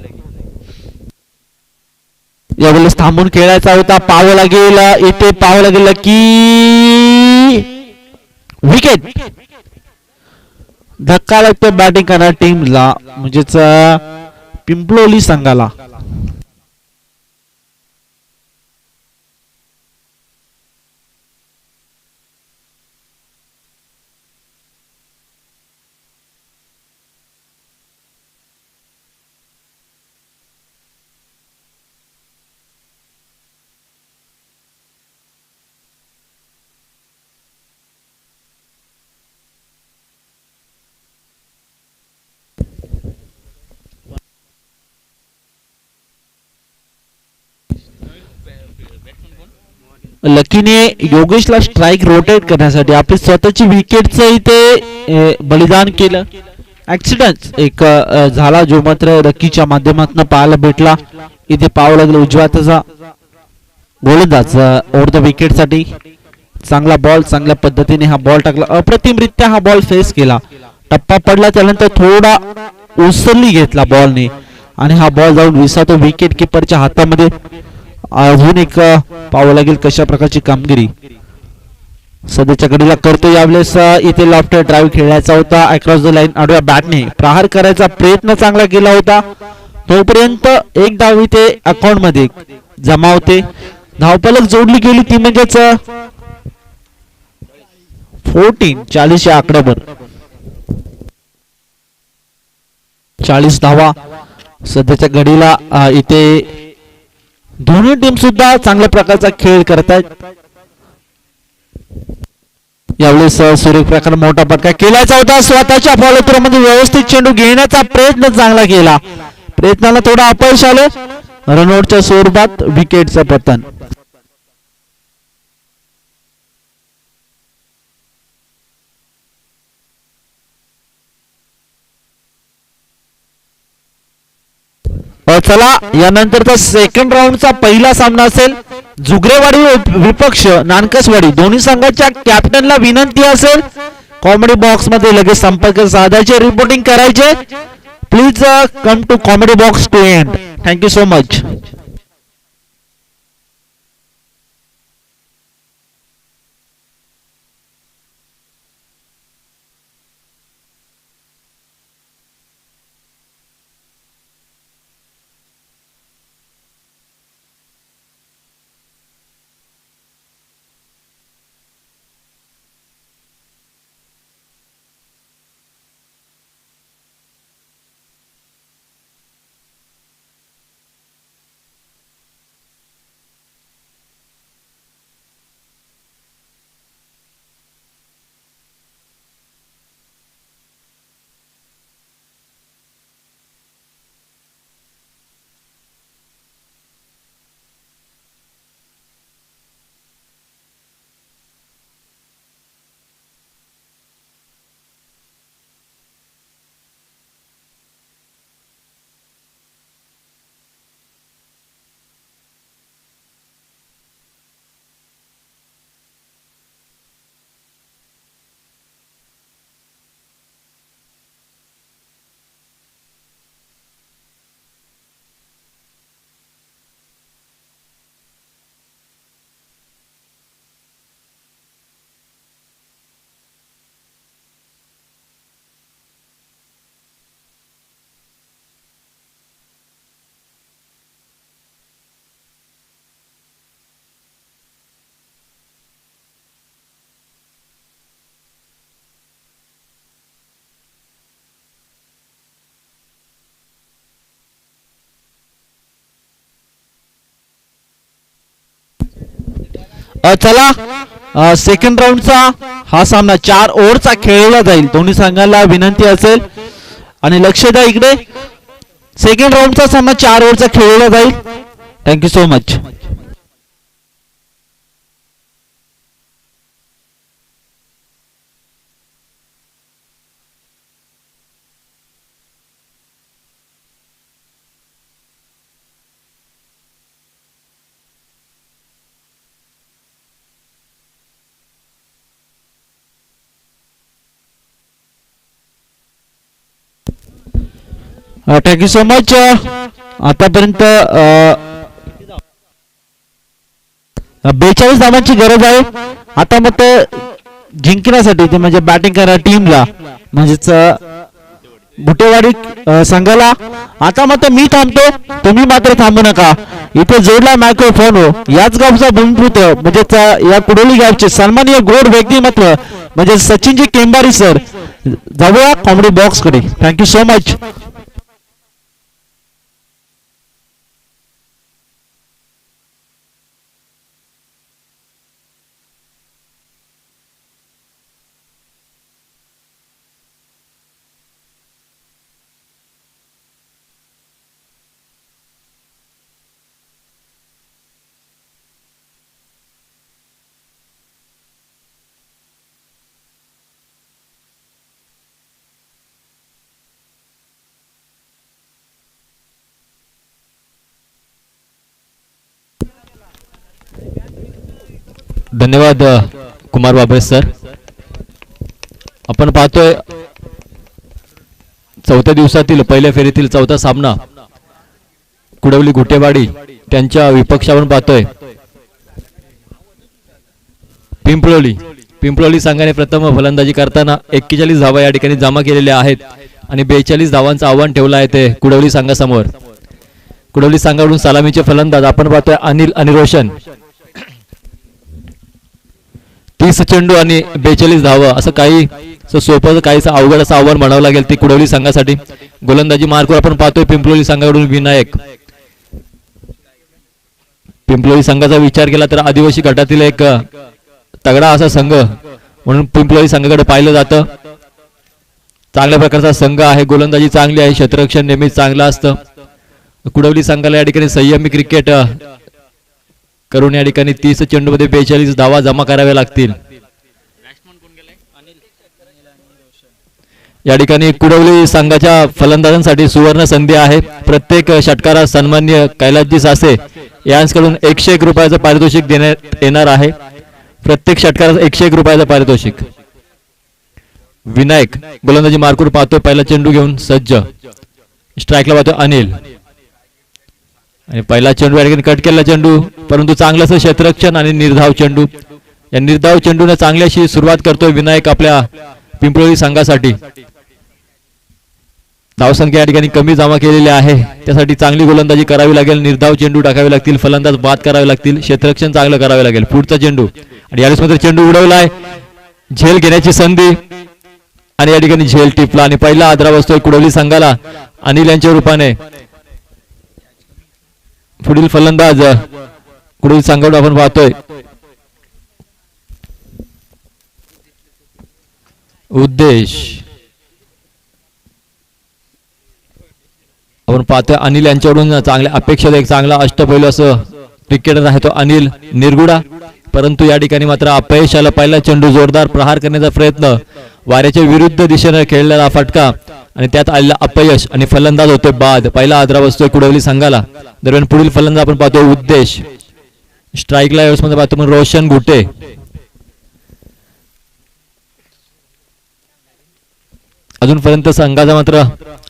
यावेळेस थांबून खेळायचा होता. पाहावं लागेल इथे पाहावं लागेल लकी विकेट. धक्का लागतो बॅटिंग करणाऱ्या टीमला म्हणजेच पिंपलोली संघाला. लकीने योगेशला स्ट्राइक रोटेट करण्यासाठी आपली स्वतःची विकेटचं इथे बलिदान केलं. ऍक्सिडेंट एक झाला जो मात्र लकीच्या माध्यमातून पाहायला भेटला. इथे पाहावं लागलं उजव्या हाताचा गोलंदाज ओव्हर द विकेट साठी चांगला बॉल चांगल्या पद्धतीने हा बॉल टाकला. अप्रतिमरित्या हा बॉल फेस केला. टप्पा पडला त्यानंतर थोडा उसरली घेतला बॉलने आणि हा बॉल जाऊन विसातो विकेट किपरच्या हातामध्ये. अजून एक पाहावं लागेल कशा प्रकारची कामगिरी सध्याच्या घडीला करतो. यावेळेस इथे लॉफ्टर ड्राईव्ह खेळायचा होता. अक्रॉस द लाईन आडव्या बॅटने प्रहार करायचा प्रयत्न चांगला केला होता. तोपर्यंत एक धाव इथे अकाउंट मध्ये जमा होते. धावफलक जोडली गेली ती म्हणजेच 40 या आकड्यावर 40 धावा सध्याच्या घडीला इथे दोन्ही टीम सुद्धा चांगल्या प्रकारचा खेळ करतायत. यावेळेस सुरेख प्रकार मोठा फटका केलाचा होता. स्वतःच्या फॉलो मध्ये व्यवस्थित चेंडू घेण्याचा प्रयत्न चांगला केला. प्रयत्नाला थोडा अपयश आलं. रनआउटच्या स्वरूपात विकेटचं पतन. चला यानंतरचा सेकंड राऊंडचा पहिला सामना असेल. जुगरेवाडी विपक्ष नानकसवाडी. दोन्ही संघाच्या कॅप्टनला विनंती असेल कॉमेडी बॉक्स मध्ये लगेच संपर्क साधायचे रिपोर्टिंग करायचे. Please come to comedy box to end. Thank you so much. चला सेकंड राऊंडचा हा सामना 4 ओव्हरचा खेळला जाईल. दोन्ही संघाला विनंती असेल आणि लक्ष द्या इकडे. सेकंड राऊंडचा सामना 4 ओव्हरचा खेळला जाईल. Thank you so much. Thank you so much. आतापर्यंत 42 धावांची गरज आहे. आता मग जिंकण्यासाठी ते म्हणजे बॅटिंग करा टीमला म्हणजेच बुटेवाडी संघाला. आता मात्र मी थांबतो, तुम्ही मात्र थांबू नका. इथे जोडला मायक्रोफोन याच गावचा भूमिपुत्र म्हणजे या कुडोली गावचे सन्माननीय गोड व्यक्तिमत्व म्हणजे सचिनजी केंबारी सर. जाऊया कॉमेडी बॉक्स कडे. Thank you so much. धन्यवाद कुमार बाबरे सर. आपण पाहतोय चौथ्या दिवसातील पहिल्या फेरीतील चौथा सामना कुडवली गुटेवाडी त्यांच्या विपक्षावरून पाहतोय पिंपळवली संघाने प्रथम फलंदाजी करताना 41 धावा या ठिकाणी जमा केलेल्या आहेत आणि 42 धावांचं आव्हान ठेवलं आहे ते कुडवली संघासमोर. कुडवली संघाकडून सलामीचे फलंदाज आपण पाहतोय अनिल आणि रोशन. 30 चेंडू आणि 42 धावा असं काही सोपं काहीच अवघड असं आव्हान म्हणावं लागेल ती कुडवली संघासाठी. गोलंदाजी मार्कवर आपण पाहतोय पिंपळवली संघाकडून विनायक. पिंपळवली संघाचा विचार केला तर आदिवासी गटातील एक तगडा असा संघ म्हणून पिंपळवली संघाकडे पाहिलं जातं. चांगल्या प्रकारचा संघ आहे, गोलंदाजी चांगली आहे, क्षेत्ररक्षण नेहमीच चांगलं असतं. कुडवली संघाला या ठिकाणी संयमी क्रिकेट करून या ठिकाणी 30 चेंडू मध्ये 42 धावा जमा कराव्या लागतील. या ठिकाणी कुडवली संघाच्या फलंदाजांसाठी सुवर्ण संधी आहे. प्रत्येक षटकारात सन्माननीय कैलासजी सासे यांच्याकडून 101 रुपयाचं पारितोषिक देण्यात येणार आहे. प्रत्येक षटकारात 101 रुपयाचं पारितोषिक. विनायक गोलंदाजी मार्कवर पाहतोय, पहिला चेंडू घेऊन सज्ज. स्ट्राईकला पाहतोय अनिल आणि पहिला चेंडू या ठिकाणी कट केला चेंडू, परंतु चांगलं क्षेत्ररक्षण आणि निर्धाव चेंडू. या निर्धाव चेंडूने चांगली अशी सुरुवात करतोय विनायक आपल्या पिंपळवली संघासाठी. धावसंख्या या ठिकाणी कमी जमा केलेली आहे, त्यासाठी चांगली गोलंदाजी करावी लागेल, निर्धाव चेंडू टाकावे लागतील, फलंदाज बाद करावे लागतील, क्षेत्ररक्षण चांगलं करावे लागेल. पुढचा चेंडू आणि यावेळेस मात्र चेंडू उडवलाय, झेल घेण्याची संधी आणि या ठिकाणी झेल टिपला आणि पहिला आदरा बसतोय कुडवली संघाला अनिल यांच्या रूपाने. पुढील फलंदाज कुडवली संघाकडून आपण पाहतोय उद्देश. आपण पाहतोय अनिल यांच्याकडून चांगल्या अपेक्षित एक चांगला अष्टपैलू असं क्रिकेटर आहे तो अनिल निरगुडा, परंतु या ठिकाणी मात्र अपयश आलं. पहिला चेंडू जोरदार प्रहार करण्याचा प्रयत्न, वाऱ्याच्या विरुद्ध दिशेने खेळलेला फटका आणि त्यात आलेला अपयश आणि फलंदाज होतोय बाद. पहिला आदरा बसतोय कुडवली संघाला. दरम्यान पुढील फलंदाज आपण पाहतोय उद्देश. स्ट्राईकला यावेळेस मध्ये पाहतो रोशन घुटे. अजूनपर्यंत संघाचा मात्र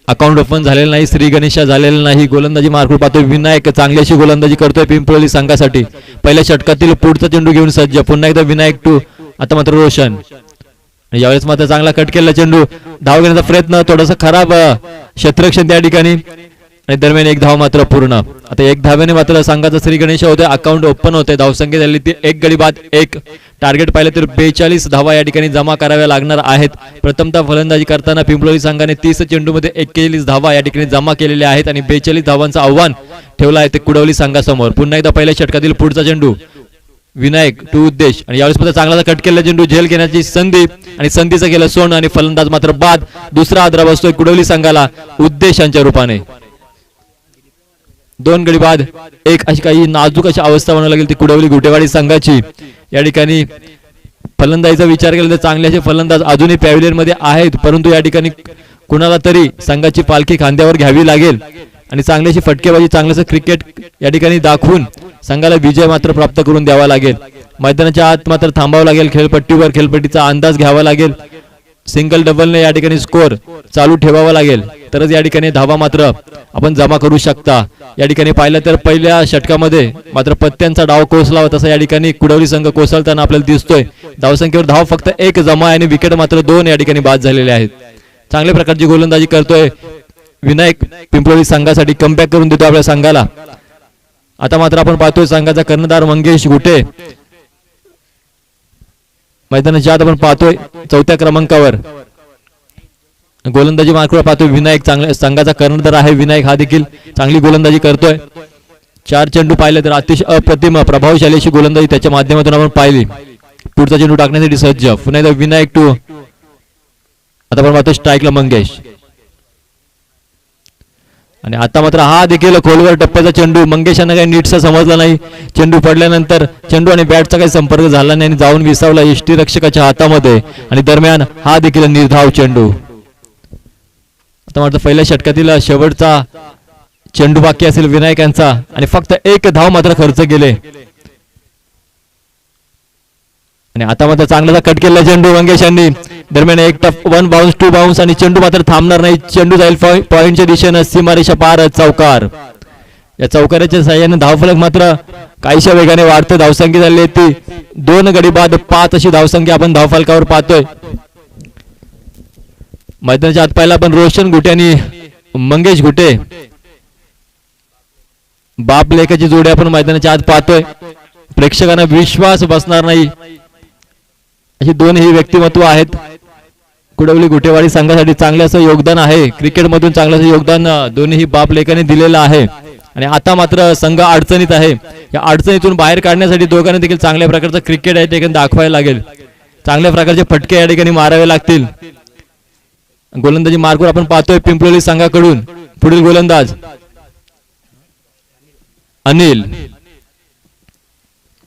अकाउंट ओपन झालेलं नाही, श्री गणेशा झालेला नाही. गोलंदाजी मार्कवर पाहतोय विनायक, चांगली अशी गोलंदाजी करतोय पिंपळवली संघासाठी. पहिल्या षटकातील पुढचा चेंडू घेऊन सज्ज, पुन्हा एकदा विनायक टू. आता मात्र रोशन. यावेळेस मात्र चांगला कट केला चेंडू, धाव घेण्याचा प्रयत्न, थोडासा खराब क्षेत्ररक्षण त्या ठिकाणी आणि दरम्यान एक धाव मात्र पूर्ण. आता एक धाव्याने मात्र संघाचा श्री गणेश होतोय, अकाउंट ओपन होतंय. धावसंख्या झाली ती 1 गडी बाद 1. टार्गेट पाहिलं तर 42 धावा या ठिकाणी जमा कराव्या लागणार आहेत. प्रथमतः फलंदाजी करताना पिंपळवली संघाने 30 चेंडूमध्ये 41 धावा या ठिकाणी जमा केलेल्या आहेत आणि 42 धावांचं आव्हान ठेवलं आहे ते कुडवली संघासमोर. पुन्हा एकदा पहिल्या षटकातील पुढचा चेंडू विनायक टू उद्देश आणि यावेळेस मात्र चांगला कट केला चेंडू, झेल घेण्याची संधी आणि संधीचं केलं सोन आणि फलंदाज मात्र बाद. दुसरा आदरा बसतोय कुडवली संघाला उद्देशांच्या रूपाने. 2 गडी बाद 1 अशी काही नाजूक अशी अवस्था म्हणावं लागेल ती कुडवली गुटेवाडी संघाची. या ठिकाणी फलंदाजीचा विचार केला तर चांगले असे फलंदाज अजूनही पॅव्हिलियन मध्ये आहेत, परंतु या ठिकाणी कुणाला तरी संघाची पालखी खांद्यावर घ्यावी लागेल आणि चांगली अशी फटकेबाजी, चांगलं क्रिकेट या ठिकाणी दाखवून संघाला विजय मात्र प्राप्त करून द्यावा लागेल. मैदानाच्या आत मात्र थांबावं लागेल, खेळपट्टीवर खेळपट्टीचा अंदाज घ्यावा लागेल सिंगल डबलने या ठिकाणी स्कोर चालू ठेवावा लागेल, तरच या ठिकाणी धावा मात्र आपण जमा करू शकता. या ठिकाणी पाहिलं तर पहिल्या षटकामध्ये मात्र पत्त्यांचा डाव कोसला होता, तसा या ठिकाणी कुडवली संघ कोसळताना आपल्याला दिसतोय. धावसंख्येवर धाव फक्त एक जमा आहे आणि विकेट मात्र 2 या ठिकाणी बाद झालेले आहेत. चांगल्या प्रकारची गोलंदाजी करतोय विनायक पिंपळी संघासाठी, कमबॅक करून देतो आपल्या संघाला. आता मात्र आपण पाहतोय संघाचा कर्णधार मंगेश गुटे मैदानाच्या आत आपण पाहतोय 4थ्या क्रमांकावर. गोलंदाजी मार्कवर पाहतोय विनायक, चांगल्या संघाचा कर्णधार आहे विनायक, हा देखील चांगली गोलंदाजी करतोय. 4 चेंडू पाहिले तर अतिशय अप्रतिम प्रभावशाली अशी गोलंदाजी त्याच्या माध्यमातून आपण पाहिली. पुढचा चेंडू टाकण्यासाठी सज्ज पुन्हा एकदा विनायक टू. आता आपण पाहतोय स्ट्राईकला मंगेश, आणि आता मात्र हा देखील खोलवर टप्प्याचा चेंडू. मंगेश यांना काही नीटसा समजला नाही. चेंडू पडल्यानंतर चेंडू आणि बॅटचा काही संपर्क झाला नाही आणि जाऊन विसावला यष्टीरक्षकाच्या हातामध्ये, आणि दरम्यान हा देखील निर्धाव चेंडू. आता मात्र पहिल्या षटकातील शेवटचा चेंडू बाकी असेल विनायक यांचा, आणि फक्त 1 धाव मात्र खर्च केले. आणि आता मात्र चांगला कट केला चेंडू मंगेश यांनी. दरम्यान 1 बाउन्स 2 बाउन्स, आणि चेंडू मात्र थांबणार नाही. चेंडू जाईल पॉइंटच्या दिशेनं, सीमारेषा पार, चौकार. या चौकाराच्या साह्याने धावफलक मात्र काहीशा वेगाने वाढतं. धावसंख्या झाली ती 2 गडी बाद 5 अशी धावसंख्या आपण धावफलकावर पाहतोय. मैदानाच्या आत पाहिला आपण रोशन गुटे आणि मंगेश गुटे, बाप लेखाची जोडी आपण मैदानाच्या आत पाहतोय. प्रेक्षकांना विश्वास बसणार नाही अशी दोनही व्यक्तिमत्व आहेत. कुडवली गुटेवाडी संघासाठी चांगले असं योगदान आहे, क्रिकेटमधून चांगलं असं योगदान दोन्ही बाप लेखाने दिलेलं आहे. आणि आता मात्र संघ अडचणीत आहे. या अडचणीतून बाहेर काढण्यासाठी दोघांना देखील चांगल्या प्रकारचं क्रिकेट आहे ते दाखवायला लागेल. चांगल्या प्रकारचे फटके या ठिकाणी मारावे लागतील. गोलंदाजी मार्कवर आपण पाहतोय पिंपळी संघाकडून. पुढील गोलंदाज अनिल.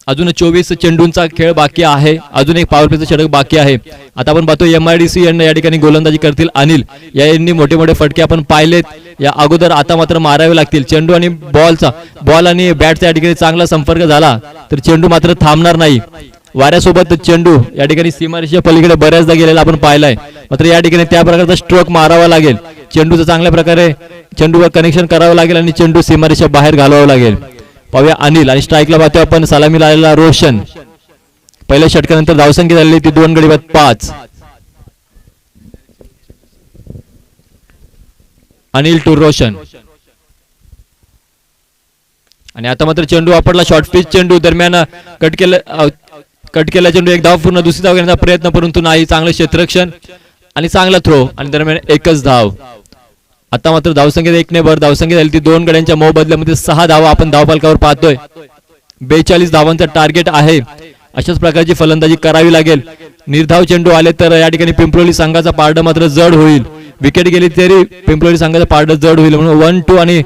अजून 24 चेंडूंचा खेळ बाकी आहे, अजून एक पॉवर प्लेचं षटक बाकी आहे. आता आपण पाहतो MIDC यांना या ठिकाणी गोलंदाजी करतील अनिल. यांनी मोठे मोठे फटके आपण पाहिलेत या अगोदर, आता मात्र मारावे लागतील. चेंडू आणि बॉल आणि बॅटचा या ठिकाणी चांगला संपर्क झाला तर चेंडू मात्र थांबणार नाही. वाऱ्यासोबत चेंडू या ठिकाणी सीमारेषेच्या पलीकडे बऱ्याचदा गेलेला आपण पाहिलाय, मात्र या ठिकाणी त्या प्रकारचा स्ट्रोक मारावा लागेल. चेंडूचं चांगल्या प्रकारे चेंडूवर कनेक्शन करावं लागेल आणि चेंडू सीमारेषेच्या बाहेर घालवावं लागेल. पाहूया अनिल, आणि स्ट्राईकला पाहतोय आपण सलामीला आलेला रोशन. पहिल्या षटकानंतर धावसंख्या झालेली ती 2 गडी बाद 5. अनिल टू रोशन, आणि आता मात्र चेंडू वापरला शॉर्ट पिच चेंडू. दरम्यान कट केला चेंडू, 1 धाव पूर्ण, दुसरी धाव घेण्याचा प्रयत्न परंतु नाही. चांगलं क्षेत्ररक्षण आणि चांगला थ्रो, आणि दरम्यान 1च धाव. आता मात्र धावसंख्या 1 ने भर. धावसंख्या झाली ती 2 गड्यांच्या मोबदल्यामध्ये 6 धावा आपण धावफलकावर पाहतोय. 42 धावांचा टार्गेट आहे. अशाच प्रकारची फलंदाजी करावी लागेल. निर्धाव चेंडू आले तर या ठिकाणी पिंपळी संघाचा पारडं मात्र जड होईल. विकेट गेली तरी पिंपळी संघाचा पारडं जड होईल, म्हणून 1-2 आणि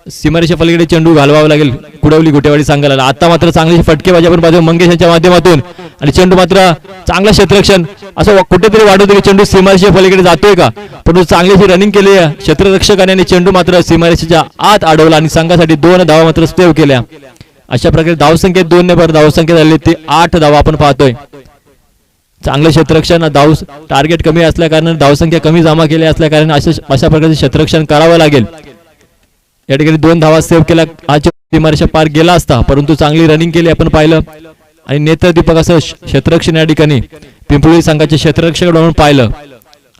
सीमारेषा पलीकडे चेंडू घालवावा लागेल कुडवली गुटेवाडी संघाला. आता मात्र चांगली फटकेबाजी आपण पाहतो मंगेश यांच्या माध्यमातून, आणि चेंडू मात्र चांगलं क्षेत्ररक्षण. असं कुठेतरी वाटत की चेंडू सीमारेषेच्या पलीकडे जातोय का, परंतु चांगली रनिंग केली क्षेत्ररक्षकाने आणि चेंडू मात्र सीमारेषेच्या आत अडवला आणि संघासाठी 2 धावा मात्र सेव्ह केल्या. अशा प्रकारे धावसंख्येत 2 ने भर धावसंख्या झाली ती 8 धावा आपण पाहतोय. चांगलं क्षेत्ररक्षण, टार्गेट कमी असल्या कारण धावसंख्या कमी जमा केल्या असल्या कारण अशा प्रकारचे क्षेत्ररक्षण करावं लागेल. या ठिकाणी 2 धावा सेव्ह केला, हा सीमारेषा पार गेला असता, परंतु चांगली रनिंग केली आपण पाहिलं. आणि नेत्रदीपक असं क्षेत्ररक्षण या ठिकाणी पिंपळी संघाचे क्षेत्ररक्षक म्हणून पाहिलं.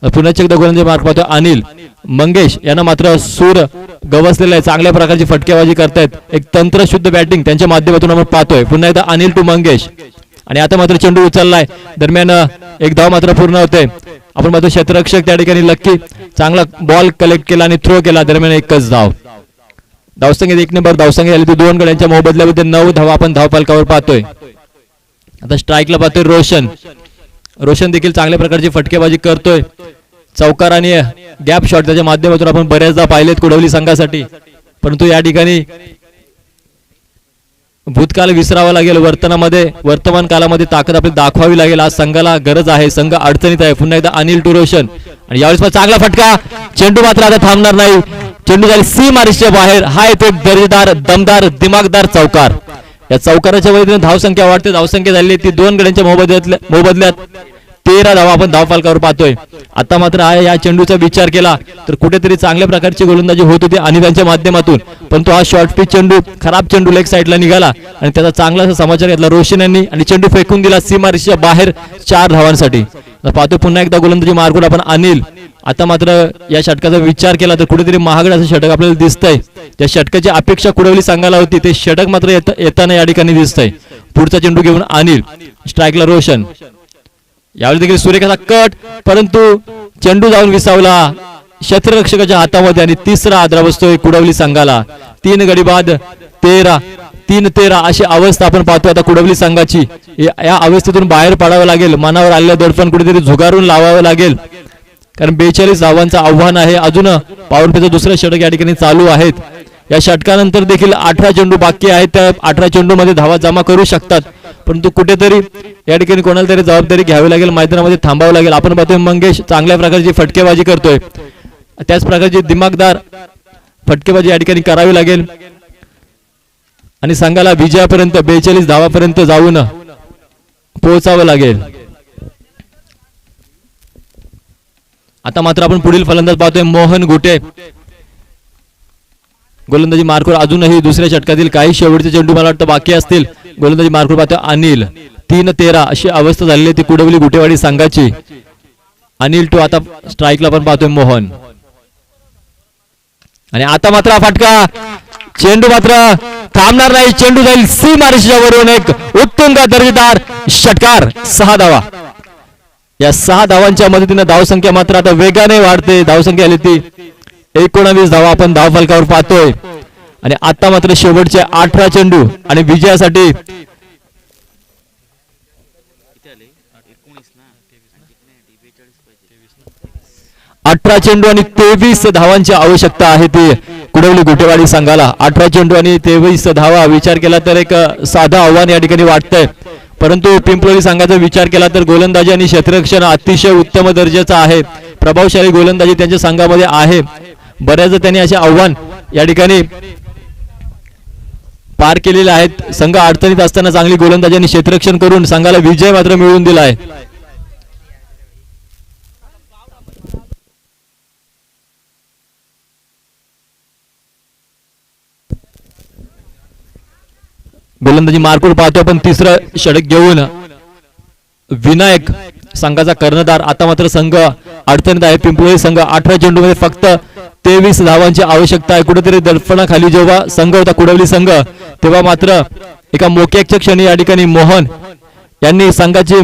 पुन्हा एकदा गोलंदाजी मार्क पाहतो अनिल. मंगेश यांना मात्र सूर गवसलेला आहे, चांगल्या प्रकारची फटकेबाजी करतायत. एक तंत्रशुद्ध बॅटिंग त्यांच्या माध्यमातून आपण पाहतोय. पुन्हा एकदा अनिल टू मंगेश, आणि आता मात्र चेंडू उचललाय. दरम्यान 1 धाव मात्र पूर्ण होते. आपण पाहतो क्षेत्ररक्षक त्या ठिकाणी लक्की चांगला बॉल कलेक्ट केला आणि थ्रो केला. दरम्यान 1च धाव. धावसंख्येत 1 नंबर धावसंख्या झाली ती 2 गड्यांच्या मोबदल्यामध्ये 9 धावा आपण धावफलकावर पाहतोय. आता स्ट्राईकला पाहतोय रोशन. रोशन देखील चांगल्या प्रकारची फटकेबाजी करतोय. चौकार आणि गॅप शॉट त्याच्या माध्यमातून आपण बऱ्याचदा पाहिलेत कुडवली संघासाठी, परंतु या ठिकाणी भूतकाळ विसरावा लागेल. वर्तमान कालामध्ये ताकद आपली दाखवावी लागेल. आज संघाला गरज आहे, संघ अडचणीत आहे. पुन्हा एकदा अनिल टू रोशन, आणि यावेळेस चांगला फटका. चेंडू मात्र आता थांबणार नाही. चेंडू झाली सीमारेषेच्या बाहेर. हा येतो एक दर्जेदार दमदार दिमागदार चौकार. या चौकाराच्या वतीने धावसंख्या वाढते. धावसंख्या झाली ती 2 गड्यांच्या मोबदल्यात 13 धावा आपण धावफलकावर पाहतोय. आता मात्र या चेंडूचा विचार केला तर कुठेतरी चांगल्या प्रकारची गोलंदाजी होत होती आणि त्यांच्या माध्यमातून, परंतु हा शॉर्ट पिच चेंडू खराब चेंडू लेग साईडला निघाला आणि त्याचा चांगलासा समाचार घेतला रोशन यांनी आणि चेंडू फेकून दिला सीमारेषेच्या बाहेर 4 धावांसाठी. पाहतो पुन्हा एकदा गोलंदाजी मार्कवर आपण अनिल. आता मात्र या षटकाचा विचार केला तर कुठेतरी महागड असं षटक आपल्याला दिसतंय. त्या षटकाची अपेक्षा कुडवली संघाला होती, ते षटक मात्र येताना या ठिकाणी दिसतंय. पुढचा चेंडू घेऊन अनिल, स्ट्राईकला रोशन. यावेळी देखील सूर्यकाचा कट, परंतु चेंडू जाऊन विसावला क्षेत्ररक्षकाच्या हातामध्ये आणि तिसरा आदरा बसतोय कुडवली संघाला. 3 गडी बाद 13 अशी अवस्था आपण पाहतो आता कुडवली संघाची. या अवस्थेतून बाहेर पडावं लागेल, मनावर आलेलं दडपण कुठेतरी झुगारून लावावं लागेल, कारण 42 धावांचं आव्हान आहे. अजून पॉवर प्लेचं दुसरं षटक या ठिकाणी चालू आहेत. या षटकानंतर देखील 18 चेंडू बाकी आहेत. त्या 18 चेंडू मध्ये धावा जमा करू शकतात, परंतु कुठेतरी या ठिकाणी कोणाला तरी जबाबदारी घ्यावी लागेल, मैदानामध्ये थांबावं लागेल. आपण पाहतोय मंगेश चांगल्या प्रकारची फटकेबाजी करतोय, त्याच प्रकारची दिमागदार फटकेबाजी या ठिकाणी करावी लागेल आणि संघाला विजयापर्यंत 42 धावापर्यंत जाऊन पोहोचावं लागेल. आता मात्र आपण पुढील फलंदाज पाहतोय मोहन गुटे. गोलंदाजी मार्कवर अजूनही दुसऱ्या षटकातील काही शेवटचे चेंडू मला वाटतं बाकी असतील. गोलंदाजी मार्कवर पाहतोय अनिल. 3-13 अशी अवस्था झालेली ती कुडवली गुटेवाडी संघाची. अनिल टू आता स्ट्राईकला पण पाहतोय मोहन. आणि आता मात्र फटका, चेंडू मात्र थांबणार नाही, चेंडू जाईल सीमारेषेच्या वरून. एक उत्तुंग दर्जेदार षटकार, 6 धावा. या 6 धावांच्या मदतीने धावसंख्या मात्र आता वेगाने वाढते. धावसंख्या आली ती 19 धावा आपण धावफलकावर पाहतोय. आणि आता मात्र शेवटचे 18 चेंडू आणि विजयासाठी 18 चेंडू आणि 23 धावांची आवश्यकता आहे ती कुडवली गुटेवाडी संघाला. 18 चेंडू आणि 23 धावा विचार केला तर एक साधं आव्हान या ठिकाणी वाटतंय, परंतु पिंपळी संघाचा विचार केला तर गोलंदाजी आणि क्षेत्ररक्षण अतिशय उत्तम दर्जाचं आहे. प्रभावशाली गोलंदाजी त्यांच्या संघामध्ये आहे. बऱ्याचदा त्यांनी असे आव्हान या ठिकाणी पार केलेले आहेत. संघ अडचणीत असताना चांगली गोलंदाजी आणि क्षेत्ररक्षण करून संघाला विजय मात्र मिळवून दिला आहे. गोलंदाजी मार्कवर पाहतो आपण तिसरं षटक घेऊन विनायक संघाचा कर्णधार. आता मात्र संघ अडचणीत आहे. पिंपळी संघ 18 चेंडू मध्ये फक्त 23 धावांची आवश्यकता आहे. कुठेतरी दडपणाखाली जेव्हा संघ होता कुडवली संघ, तेव्हा मात्र एका मोक्याच्या क्षणी या ठिकाणी मोहन यांनी संघाची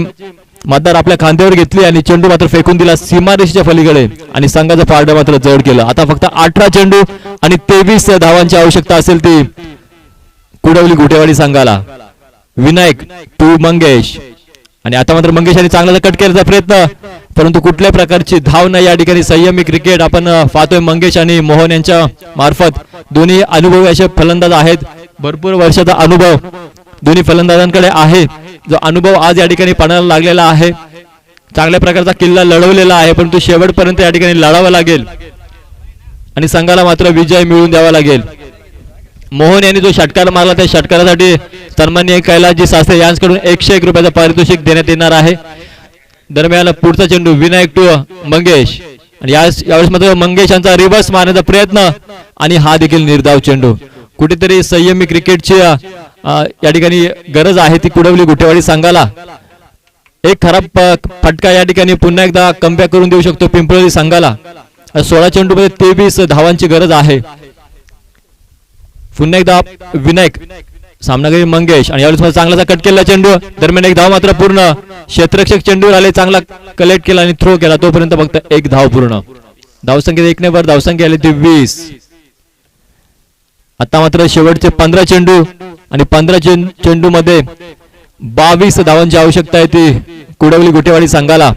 मतदार आपल्या खांद्यावर घेतली आणि चेंडू मात्र फेकून दिला सीमारेषेच्या पलीकडे आणि संघाचं पारडं मात्र जड केलं. आता फक्त 18 चेंडू आणि 23 धावांची आवश्यकता असेल ती कुडवली गुटेवाडी संघाला. विनायक टू मंगेश. आणि आता मात्र मंगेश यांनी चांगला कट केल्याचा प्रयत्न, परंतु कुठल्या प्रकारची धाव नाही. या ठिकाणी संयमी क्रिकेट आपण पाहतोय मंगेश आणि मोहन यांच्या मार्फत. दोन्ही अनुभवी असे फलंदाज आहेत. भरपूर वर्षाचा अनुभव दोन्ही फलंदाजांकडे आहे. जो अनुभव आज या ठिकाणी पणाला लागलेला आहे. चांगल्या प्रकारचा किल्ला लढवलेला आहे, परंतु शेवटपर्यंत या ठिकाणी लढावं लागेल आणि संघाला मात्र विजय मिळवून द्यावा लागेल. मोहन यांनी जो षटकार मारला त्या षटकारासाठी सन्माननीय कैलासजी शास्त्री यांच्याकडून 101 रुपयाचं पारितोषिक देण्यात येणार आहे. दरम्यान पुढचा चेंडू विनायक टू मंगेश आणि यावेळेस मात्र मंगेश यांचा रिव्हर्स मारण्याचा प्रयत्न आणि हा देखील निर्धाव चेंडू. कुठेतरी संयमी क्रिकेटची या ठिकाणी गरज आहे ती कुडवली गुटेवाडी संघाला. एक खराब फटका या ठिकाणी पुन्हा एकदा कमबॅक करून देऊ शकतो पिंपळी संघाला. 16 चेंडू मध्ये 23 धावांची गरज आहे. पुन्हा एकदा विनायक सामनागिरी मंगेश आणि यावेळेस चांगलाचा कट केला चेंडू. दरम्यान एक धाव मात्र पूर्ण. क्षेत्ररक्षक चेंडूवर आले, चांगला कलेक्ट केला आणि थ्रो केला, तोपर्यंत फक्त एक धाव पूर्ण. धावसंख्या 1 ने वर धावसंख्या आली ती 20. आता मात्र शेवटचे 15 चेंडू आणि 15 चेंडू मध्ये 22 धावांची आवश्यकता आहे ती कुडवली गुटेवाडी संघाला.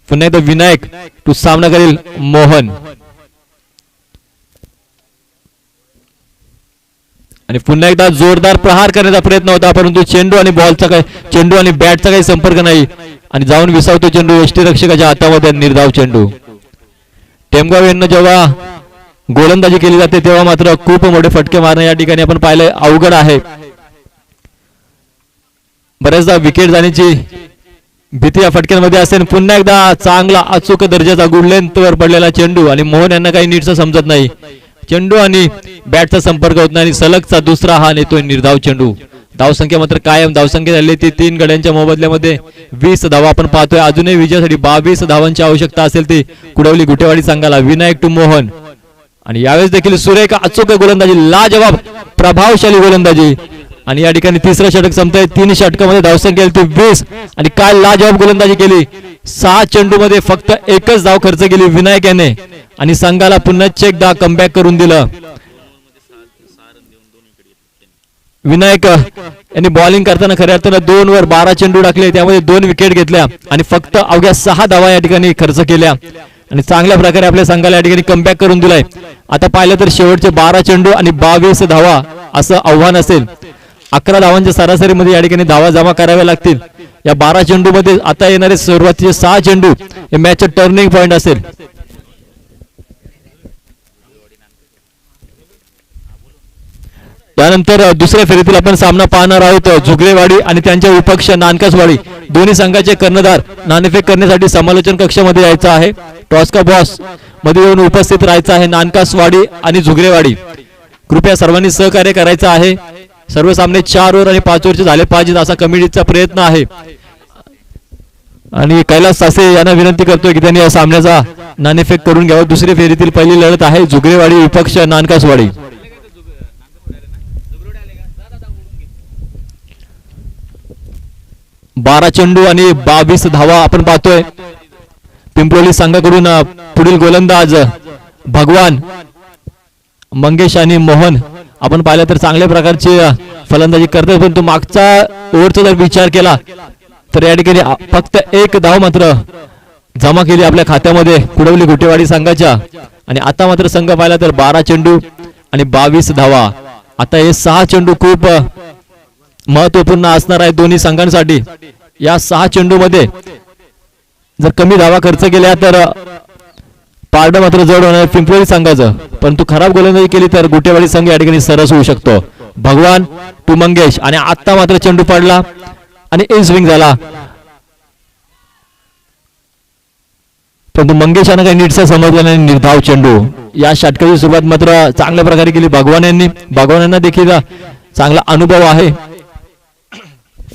पुन्हा एकदा विनायक टू सामना करेल मोहन आणि पुन्हा एकदा जोरदार प्रहार करण्याचा प्रयत्न होता, परंतु चेंडू आणि बॅटचा काही संपर्क नाही आणि जाऊन विसावतो चेंडू यष्टीरक्षकाच्या हातामध्ये. निर्धाव चेंडू. टेमगाव यांना जेव्हा गोलंदाजी केली जाते तेव्हा मात्र खूप मोठे फटके मारणं या ठिकाणी आपण पाहिलंय अवघड आहे. बऱ्याचदा विकेट जाण्याची भीती या फटक्यांमध्ये असेल. पुन्हा एकदा चांगला अचूक दर्जाचा गुड लेंथवर पडलेला चेंडू आणि मोहन यांना काही नीटचं समजत नाही. चेंडू आणि बॅटचा संपर्क होत नाही आणि सलगचा दुसरा हा नेतोय निर्धाव चेंडू. धावसंख्या मात्र कायम धावसंख्या झाली ती 3 गड्यांच्या मोबदल्यामध्ये 20 धावा आपण पाहतोय. अजूनही विजयासाठी 22 धावांची आवश्यकता असेल ती कुडवली गुटेवाडी संघाला. विनायक टू मोहन आणि यावेळेस देखील सुरेख अचूक गोलंदाजी, लाजवाब प्रभावशाली गोलंदाजी आणि या ठिकाणी तिसरं षटक संपतंय. 3 षटकामध्ये धावसंख्या ती 20 आणि काय लाजवाब गोलंदाजी केली. 6 चेंडू मध्ये फक्त एकच धाव खर्च केली विनायक याने आणि संघाला पुन्हा एकदा कमबॅक करून दिलं. विनायक यांनी बॉलिंग करताना खऱ्या अर्थानं 2 वर 12 चेंडू टाकले, त्यामध्ये 2 विकेट घेतल्या आणि फक्त अवघ्या 6 धावा या ठिकाणी खर्च केल्या आणि चांगल्या प्रकारे आपल्या संघाला या ठिकाणी कमबॅक करून दिलाय. आता पाहिलं तर शेवटचे 12 चेंडू आणि 22 धावा असं आव्हान असेल. 11 धावांच्या सरासरीमध्ये या ठिकाणी धावा जमा कराव्या लागतील. या 12 चेंडू मध्ये आता येणारे सुरुवातीचे 6 चेंडू हे मॅचचं टर्निंग पॉइंट असेल. त्यानंतर दुसऱ्या फेरीतील आपण सामना पाहणार आहोत. झुगरेवाडी आणि त्यांच्या विपक्ष नानकासवाडी दोन्ही संघाचे कर्णधार नाणेफेक करण्यासाठी समालोचन कक्षामध्ये यायचं आहे. टॉस का बॉस मध्ये येऊन उपस्थित राहायचं आहे नानकासवाडी आणि झुगरेवाडी. कृपया सर्वांनी सहकार्य करायचं आहे. सर्व सामने 4 ओव्हर आणि 5 ओव्हरचे झाले पाहिजेत असा कमिटीचा प्रयत्न आहे आणि कैलास सासे यांना विनंती करतोय की त्यांनी या सामन्याचा नाणेफेक करून घ्यावं. दुसरी फेरीतील पहिली लढत आहे झुगरेवाडी विपक्ष नानकासवाडी. बारा चेंडू आणि 22 धावा आपण पाहतोय. पिंपरोली संघाकडून पुढील गोलंदाज भगवान, मंगेश आणि मोहन आपण पाहिलं तर चांगल्या प्रकारची फलंदाजी करतात. पण तो मागचा ओव्हरचा जर विचार केला तर या ठिकाणी फक्त 1 धाव मात्र जमा केली आपल्या खात्यामध्ये कुडवली गुटेवाडी संघाच्या आणि आता मात्र संघ पाहिला तर 12 चेंडू आणि 22 धावा. आता हे 6 चेंडू खूप महत्वपूर्ण असणार आहे दोन्ही संघांसाठी. या 6 चेंडू मध्ये जर कमी धावा खर्च केल्या तर पारडं मात्र जड होणार पिंपरोली संघाचं. परंतु खराब गोलंदाजी केली तर गुटेवाडी संघ या ठिकाणी सरस होऊ शकतो. भगवान टू मंगेश आणि आता मात्र चेंडू पडला आणि इन स्विंग झाला. परंतु मंगेश यांना काही नीटचा समजला नाही. निर्धाव चेंडू. या षटकाची सुरुवात मात्र चांगल्या प्रकारे केली भगवान यांनी. भगवान यांना देखील चांगला अनुभव आहे.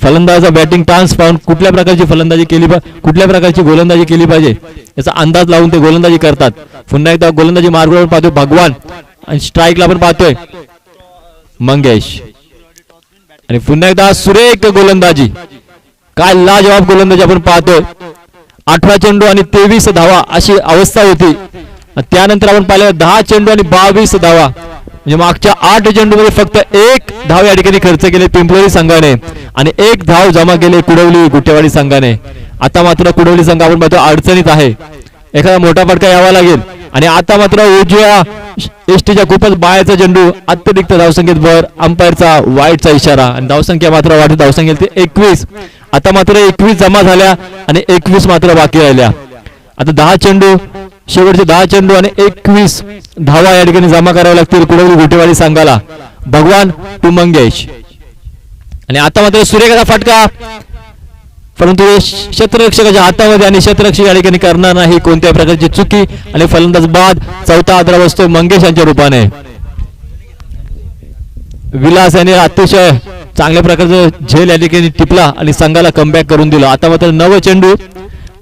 फलंदाजा बॅटिंग टान्स पाहून कुठल्या प्रकारची फलंदाजी केली कुठल्या प्रकारची गोलंदाजी केली पाहिजे याचा अंदाज लावून ते गोलंदाजी करतात. पुन्हा एकदा गोलंदाजी मार्गावर पाहतोय भगवान आणि स्ट्राईकला आपण पाहतोय मंगेश आणि पुन्हा एकदा सुरेख गोलंदाजी. काय लाजवाब गोलंदाजी आपण पाहतोय. 18 चेंडू आणि 23 धावा अशी अवस्था होती. त्यानंतर आपण पाहिलं 10 चेंडू आणि 22 धावा म्हणजे मागच्या 8 चेंडू मध्ये फक्त 1 धाव या ठिकाणी खर्च केले पिंपरोली संघाने आणि 1 धाव जमा केले कुडवली गुटेवाडी संघाने. आता मात्र कुडवली संघ आपण पाहतो अडचणीत आहे. एखादा मोठा फटका यावा लागेल आणि आता मात्र उजव्या एसटीच्या खूपच बायाचा चेंडू अतिरिक्त धावसंख्येत भर. अंपायरचा वाईटचा इशारा आणि धावसंख्या मात्र वाढत धावसंख्या 21. आता मात्र 21 जमा झाल्या आणि 21 मात्र बाकी राहिल्या. आता 10 चेंडू शेवटचे 10 चेंडू आणि 21 धावा या ठिकाणी जमा कराव्या लागतील कुडवली गुटेवाडी संघाला. भगवान टू मंगेश आणि आता मात्र सुरेखाचा फटका परंतु क्षेत्ररक्षकाच्या हातामध्ये आणि क्षेत्ररक्षक या ठिकाणी करणार नाही कोणत्याही प्रकारची चुकी आणि फलंदाज बाद. चौथा आदरा बसतोय मंगेश यांच्या रूपाने. विलास यांनी अतिशय चांगल्या प्रकारचं झेल या ठिकाणी टिपला आणि संघाला कमबॅक करून दिलं. आता मात्र 9 चेंडू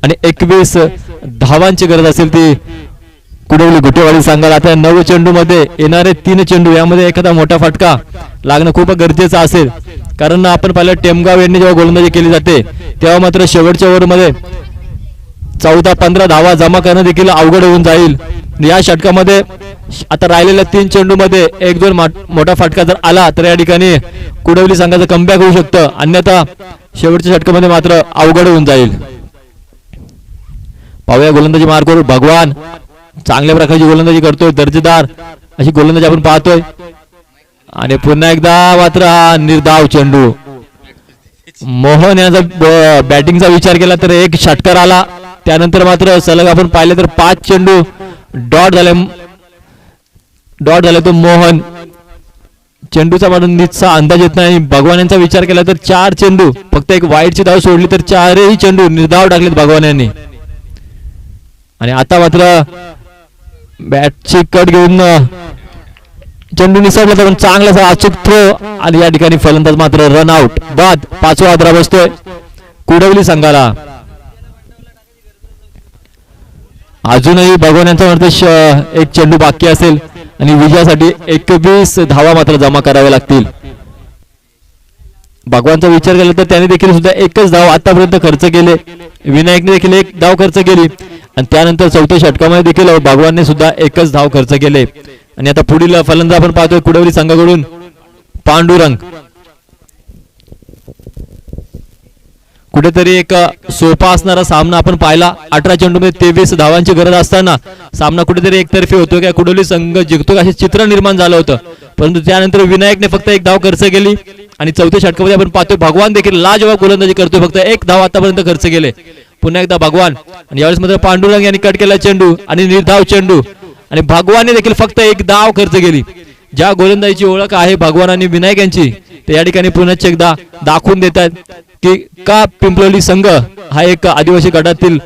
आणि 21 धावांची गरज असेल ती कुडवली गुटेवाडी संघाला. आता 9 चेंडू मध्ये येणारे 3 चेंडू यामध्ये एखादा मोठा फटका लागणं खूप गरजेचं असेल. कारण आपण पाहिलं टेमगाव यांनी जेव्हा गोलंदाजी केली जाते तेव्हा मात्र शेवटच्या ओव्हर मध्ये 14-15 धावा जमा करणं देखील अवघड होऊन जाईल. या षटकामध्ये आता राहिलेल्या 3 चेंडू मध्ये 1-2 मोठा फटका जर आला तर या ठिकाणी कुडवली संघाचं कमबॅक होऊ शकतं. अन्यथा शेवटच्या षटकामध्ये मात्र अवघड होऊन जाईल. पाहूया गोलंदाजी मार्गावर भगवान चांगल्या प्रकारची गोलंदाजी करतोय. दर्जेदार अशी गोलंदाजी आपण पाहतोय आणि पुन्हा एकदा मात्र हा निर्धाव चेंडू. मोहन यांचा बॅटिंगचा विचार केला तर 1 षटकार आला. त्यानंतर मात्र सलग आपण पाहिले तर 5 चेंडू डॉट झाले तो मोहन चेंडूचा मला नीटचा अंदाज येत नाही. भगवान यांचा विचार केला तर 4 चेंडू, फक्त एक वाईटची धाव सोडली तर 4ही चेंडू निर्धाव टाकलेत भगवान यांनी. आणि आता मात्र बॅटची कट घेऊन चेंडू निसरला तर चांगला अचूक थ्रो आणि या ठिकाणी फलंदाज मात्र रन आउट. बाद 5वा आदरा बसतोय कुडवली संघाला. अजूनही भगवान यांचा मात्र एक चेंडू बाकी असेल आणि विजयासाठी 21 धावा मात्र जमा कराव्या लागतील. भगवानचा विचार केला तर त्याने देखील सुद्धा एकच धाव आतापर्यंत खर्च केले. विनायकने देखील एक धाव खर्च केली आणि त्यानंतर चौथ्या षटकामध्ये देखील भगवानने सुद्धा एकच धाव खर्च केले. आणि आता पुढील फलंदाज आपण पाहतोय कुडवली संघाकडून पांडुरंग. कुठेतरी एक सोपा असणारा सामना आपण पाहिला. 18 चेंडूमध्ये 23 धावांची गरज असताना सामना कुठेतरी एकतर्फी होतो का कुडवली संघ जिंकतो का असे चित्र निर्माण झालं होतं. परंतु त्यानंतर विनायकने फक्त एक धाव खर्च केली आणि चौथ्या षटकामध्ये आपण पाहतोय भगवान देखील लाजवाब गोलंदाजी करतोय. फक्त एक धाव आतापर्यंत खर्च केले. पुन्हा एकदा भगवान आणि यावेळेस मात्र पांडुरंग यांनी कट केला चेंडू आणि निर्धाव चेंडू आणि भगवानने देखील फक्त एक धाव खर्च केली. ज्या गोलंदाजीची ओळख आहे भगवान आणि विनायक यांची ते या ठिकाणी पुन्हा एकदा दाखवून देतात की का पिंपलोली संघ हा एक आदिवासी गटातील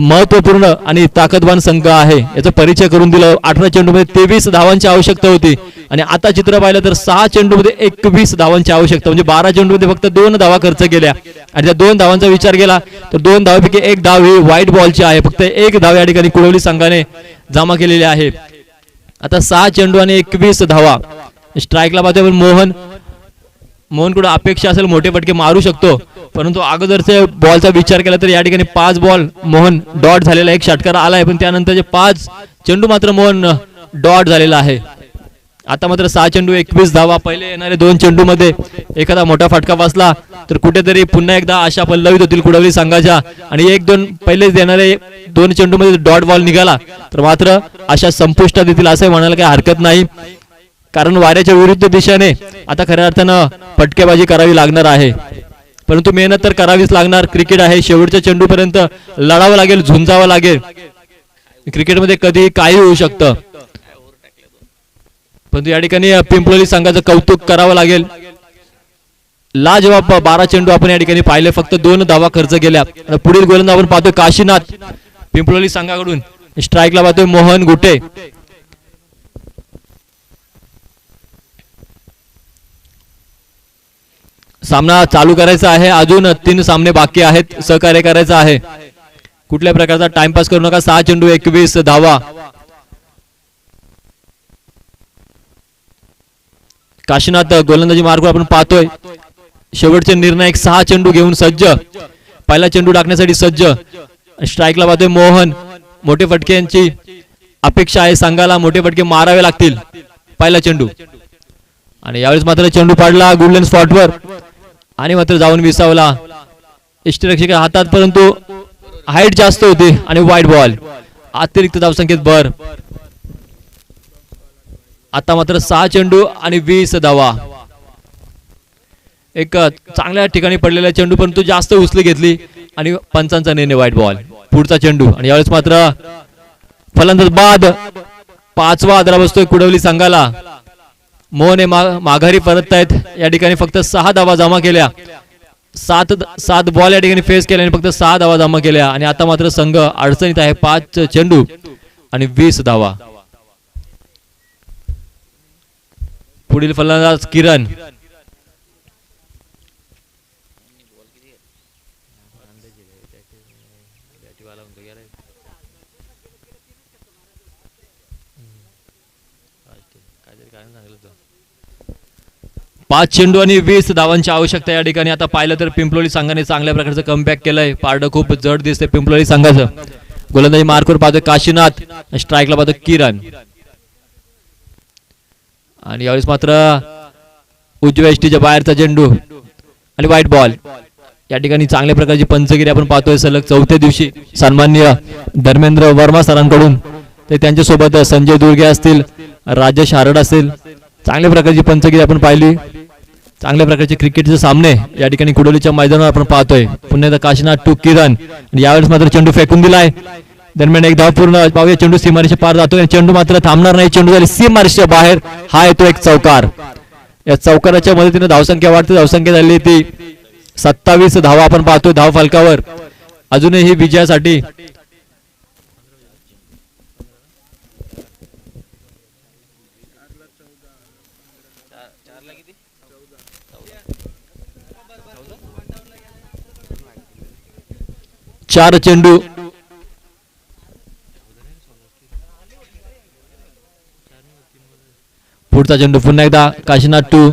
महत्वपूर्ण आणि ताकदवान संघ आहे याचा परिचय करून दिला. 18 चेंडूमध्ये 23 धावांची आवश्यकता होती आणि आता चित्र पाहिलं तर 6 चेंडूमध्ये 21 धावांची आवश्यकता, म्हणजे 12 चेंडूमध्ये फक्त 2 धावा खर्च केल्या. आणि त्या 2 धावांचा विचार केला तर 2 धावापैकी एक धाव ही व्हाईट बॉलची आहे. फक्त एक धाव या ठिकाणी कुडवली संघाने जमा केलेली आहे. आता 6 चेंडू आणि 21 धावा. स्ट्राईकला पाहतोय मोहनकडे अपेक्षा असेल मोठे फटके मारू शकतो, परंतु अगोदरच्या बॉलचा विचार केला तर या ठिकाणी 5 बॉल मोहन डॉट झालेला, एक षटकार आलाय, पण त्यानंतरचे 5 चेंडू मात्र मोहन डॉट झालेला आहे. आता मात्र 6 चेंडू 21 धावा. पहिले येणारे 2 चेंडू मध्ये एखादा मोठा फटका बसला तर कुठेतरी पुन्हा एकदा आशा पल्लवित होतील कुडवली संघाच्या आणि 1-2 पहिलेच येणारे 2 चेंडू मध्ये डॉट बॉल निघाला तर मात्र आशा संपुष्टात येतील असं म्हणायला काही हरकत नाही. कारण वाऱ्याच्या विरुद्ध दिशेने आता खऱ्या अर्थानं फटकेबाजी करावी लागणार आहे, परंतु मेहनत तर करावीच लागणार. क्रिकेट आहे, शेवटच्या चेंडूपर्यंत लढावं लागेल, झुंजावं लागेल. क्रिकेटमध्ये कधी काही होऊ शकतं, परंतु या ठिकाणी पिंपलोली संघाचं कौतुक करावं लागेल. लाजवाब 12 चेंडू आपण या ठिकाणी पाहिले, फक्त 2 धावा खर्च केल्या. पुढील गोलंदाज आपण पाहतोय काशीनाथ पिंपलोली संघाकडून. स्ट्राईकला पाहतोय मोहन गुटे. सामना चालू करायचा आहे, अजून 3 सामने बाकी आहेत, सहकार्य करायचं आहे. कुठल्या प्रकारचा टाइमपास करू नका. 6 चेंडू 21 धावा. काशीनाथ गोलंदाजी मार्ग आपण पाहतोय. शेवटचे निर्णायक 6 चेंडू घेऊन सज्ज, पहिला चेंडू टाकण्यासाठी सज्ज. स्ट्राईकला पाहतोय मोहन. मोठे फटके यांची अपेक्षा आहे, संघाला मोठे फटके मारावे लागतील. पहिला चेंडू आणि यावेळेस मात्र चेंडू पाडला गोल्डन स्पॉटवर आणि मात्र जाऊन विसावला यष्टीरक्षक हातात, परंतु हाईट जास्त होती आणि वाईट बॉल. अतिरिक्त धावसंख्येत भर. आता मात्र 6 चेंडू आणि 20 धावा. एक चांगल्या ठिकाणी पडलेला चेंडू, परंतु जास्त उचली घेतली आणि पंचांचा निर्णय वाईट बॉल. पुढचा चेंडू आणि यावेळेस मात्र फलंदाज बाद. 5वा आदरा बसतोय कुडवली संघाला. मोहन माघारी परततायत. या ठिकाणी फक्त 6 धावा जमा केल्या. 7 बॉल या ठिकाणी फेस केल्या आणि फक्त 6 धावा जमा केल्या आणि आता मात्र संघ अडचणीत आहे. 5 चेंडू आणि 20 धावा. पुढील फलंदाज किरण. पाच चेंडू आणि 20 धावांची आवश्यकता या ठिकाणी. आता पाहिलं तर पिंपलोली संघाने चांगल्या प्रकारचं कमबॅक केलंय. पारडं खूप जड दिसतंय पिंपलोली संघाचं. गोलंदाजी मार्कवर पाहतोय काशीनाथ. स्ट्राईकला पाहतोय किरण आणि यावेळेस मात्र उजव्या एष्टीच्या बाहेरचा चेंडू आणि व्हाईट बॉल. या ठिकाणी चांगल्या प्रकारची पंचगिरी आपण पाहतोय सलग 4थ्या दिवशी. सन्माननीय धर्मेंद्र वर्मा सरांकडून ते त्यांच्यासोबत संजय दुर्गे असतील, राजेश हारड असेल, चांगल्या प्रकारची पंचगिरी आपण पाहिली. चांगल्या प्रकारचे क्रिकेटचे सामने या ठिकाणी कुडोलीच्या मैदानावर आपण पाहतोय. पुन्हा एकदा काशीनाथ टू किरण. यावेळेस मात्र चेंडू फेकून दिलाय. दरम्यान एक धाव पूर्ण पाहूया. चेंडू सीमारेषेच्या पार जातोय. चेंडू मात्र थांबणार नाही. चेंडू झाली सीमारेषेच्या बाहेर. हा येतो एक चौकार. या चौकाराच्या मदतीने धावसंख्या वाढते. धावसंख्या झाली ती 27 धावा आपण पाहतोय धाव फलकावर. अजूनही विजयासाठी चार चेंडू. पुढचा चेंडू पुन्हा एकदा काशीनाथ टू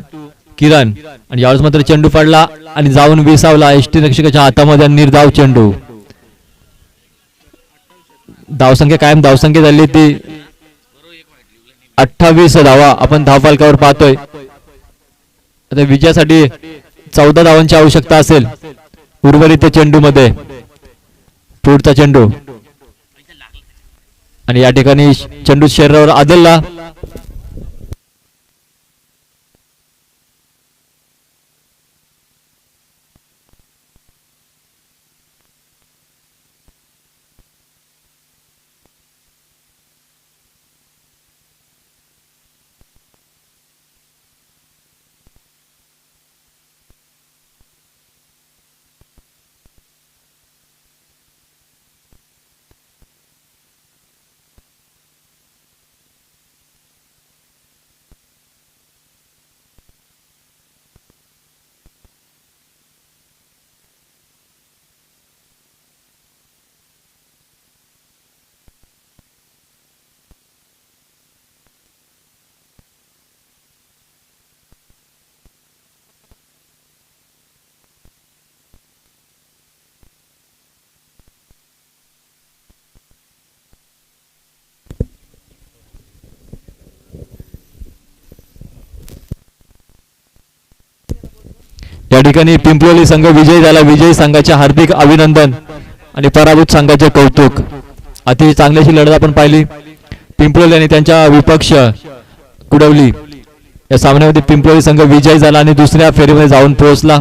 किरण आणि यावेळेस मात्र चेंडू पडला आणि जाऊन विसावला एसटी रक्षकाच्या हातामध्ये. निर्धाव चेंडू. धावसंख्या कायम धावसंख्या झाली ती 28 धावा आपण धावफलकावर पाहतोय. आता विजयासाठी 14 धावांची आवश्यकता असेल उर्वरित चेंडू मध्ये. पुढचा चेंडू आणि या ठिकाणी चेंडू शरीरावर आदलला. या ठिकाणी पिंपलोली संघ विजयी झाला. विजयी संघाचे हार्दिक अभिनंदन आणि पराभूत संघाचे कौतुक. अति चांगल्याशी लढत आपण पाहिली. पिंपलोली आणि त्यांच्या विपक्ष कुडवली या सामन्यामध्ये पिंपलोली संघ विजयी झाला आणि दुसऱ्या फेरीमध्ये जाऊन पोहोचला.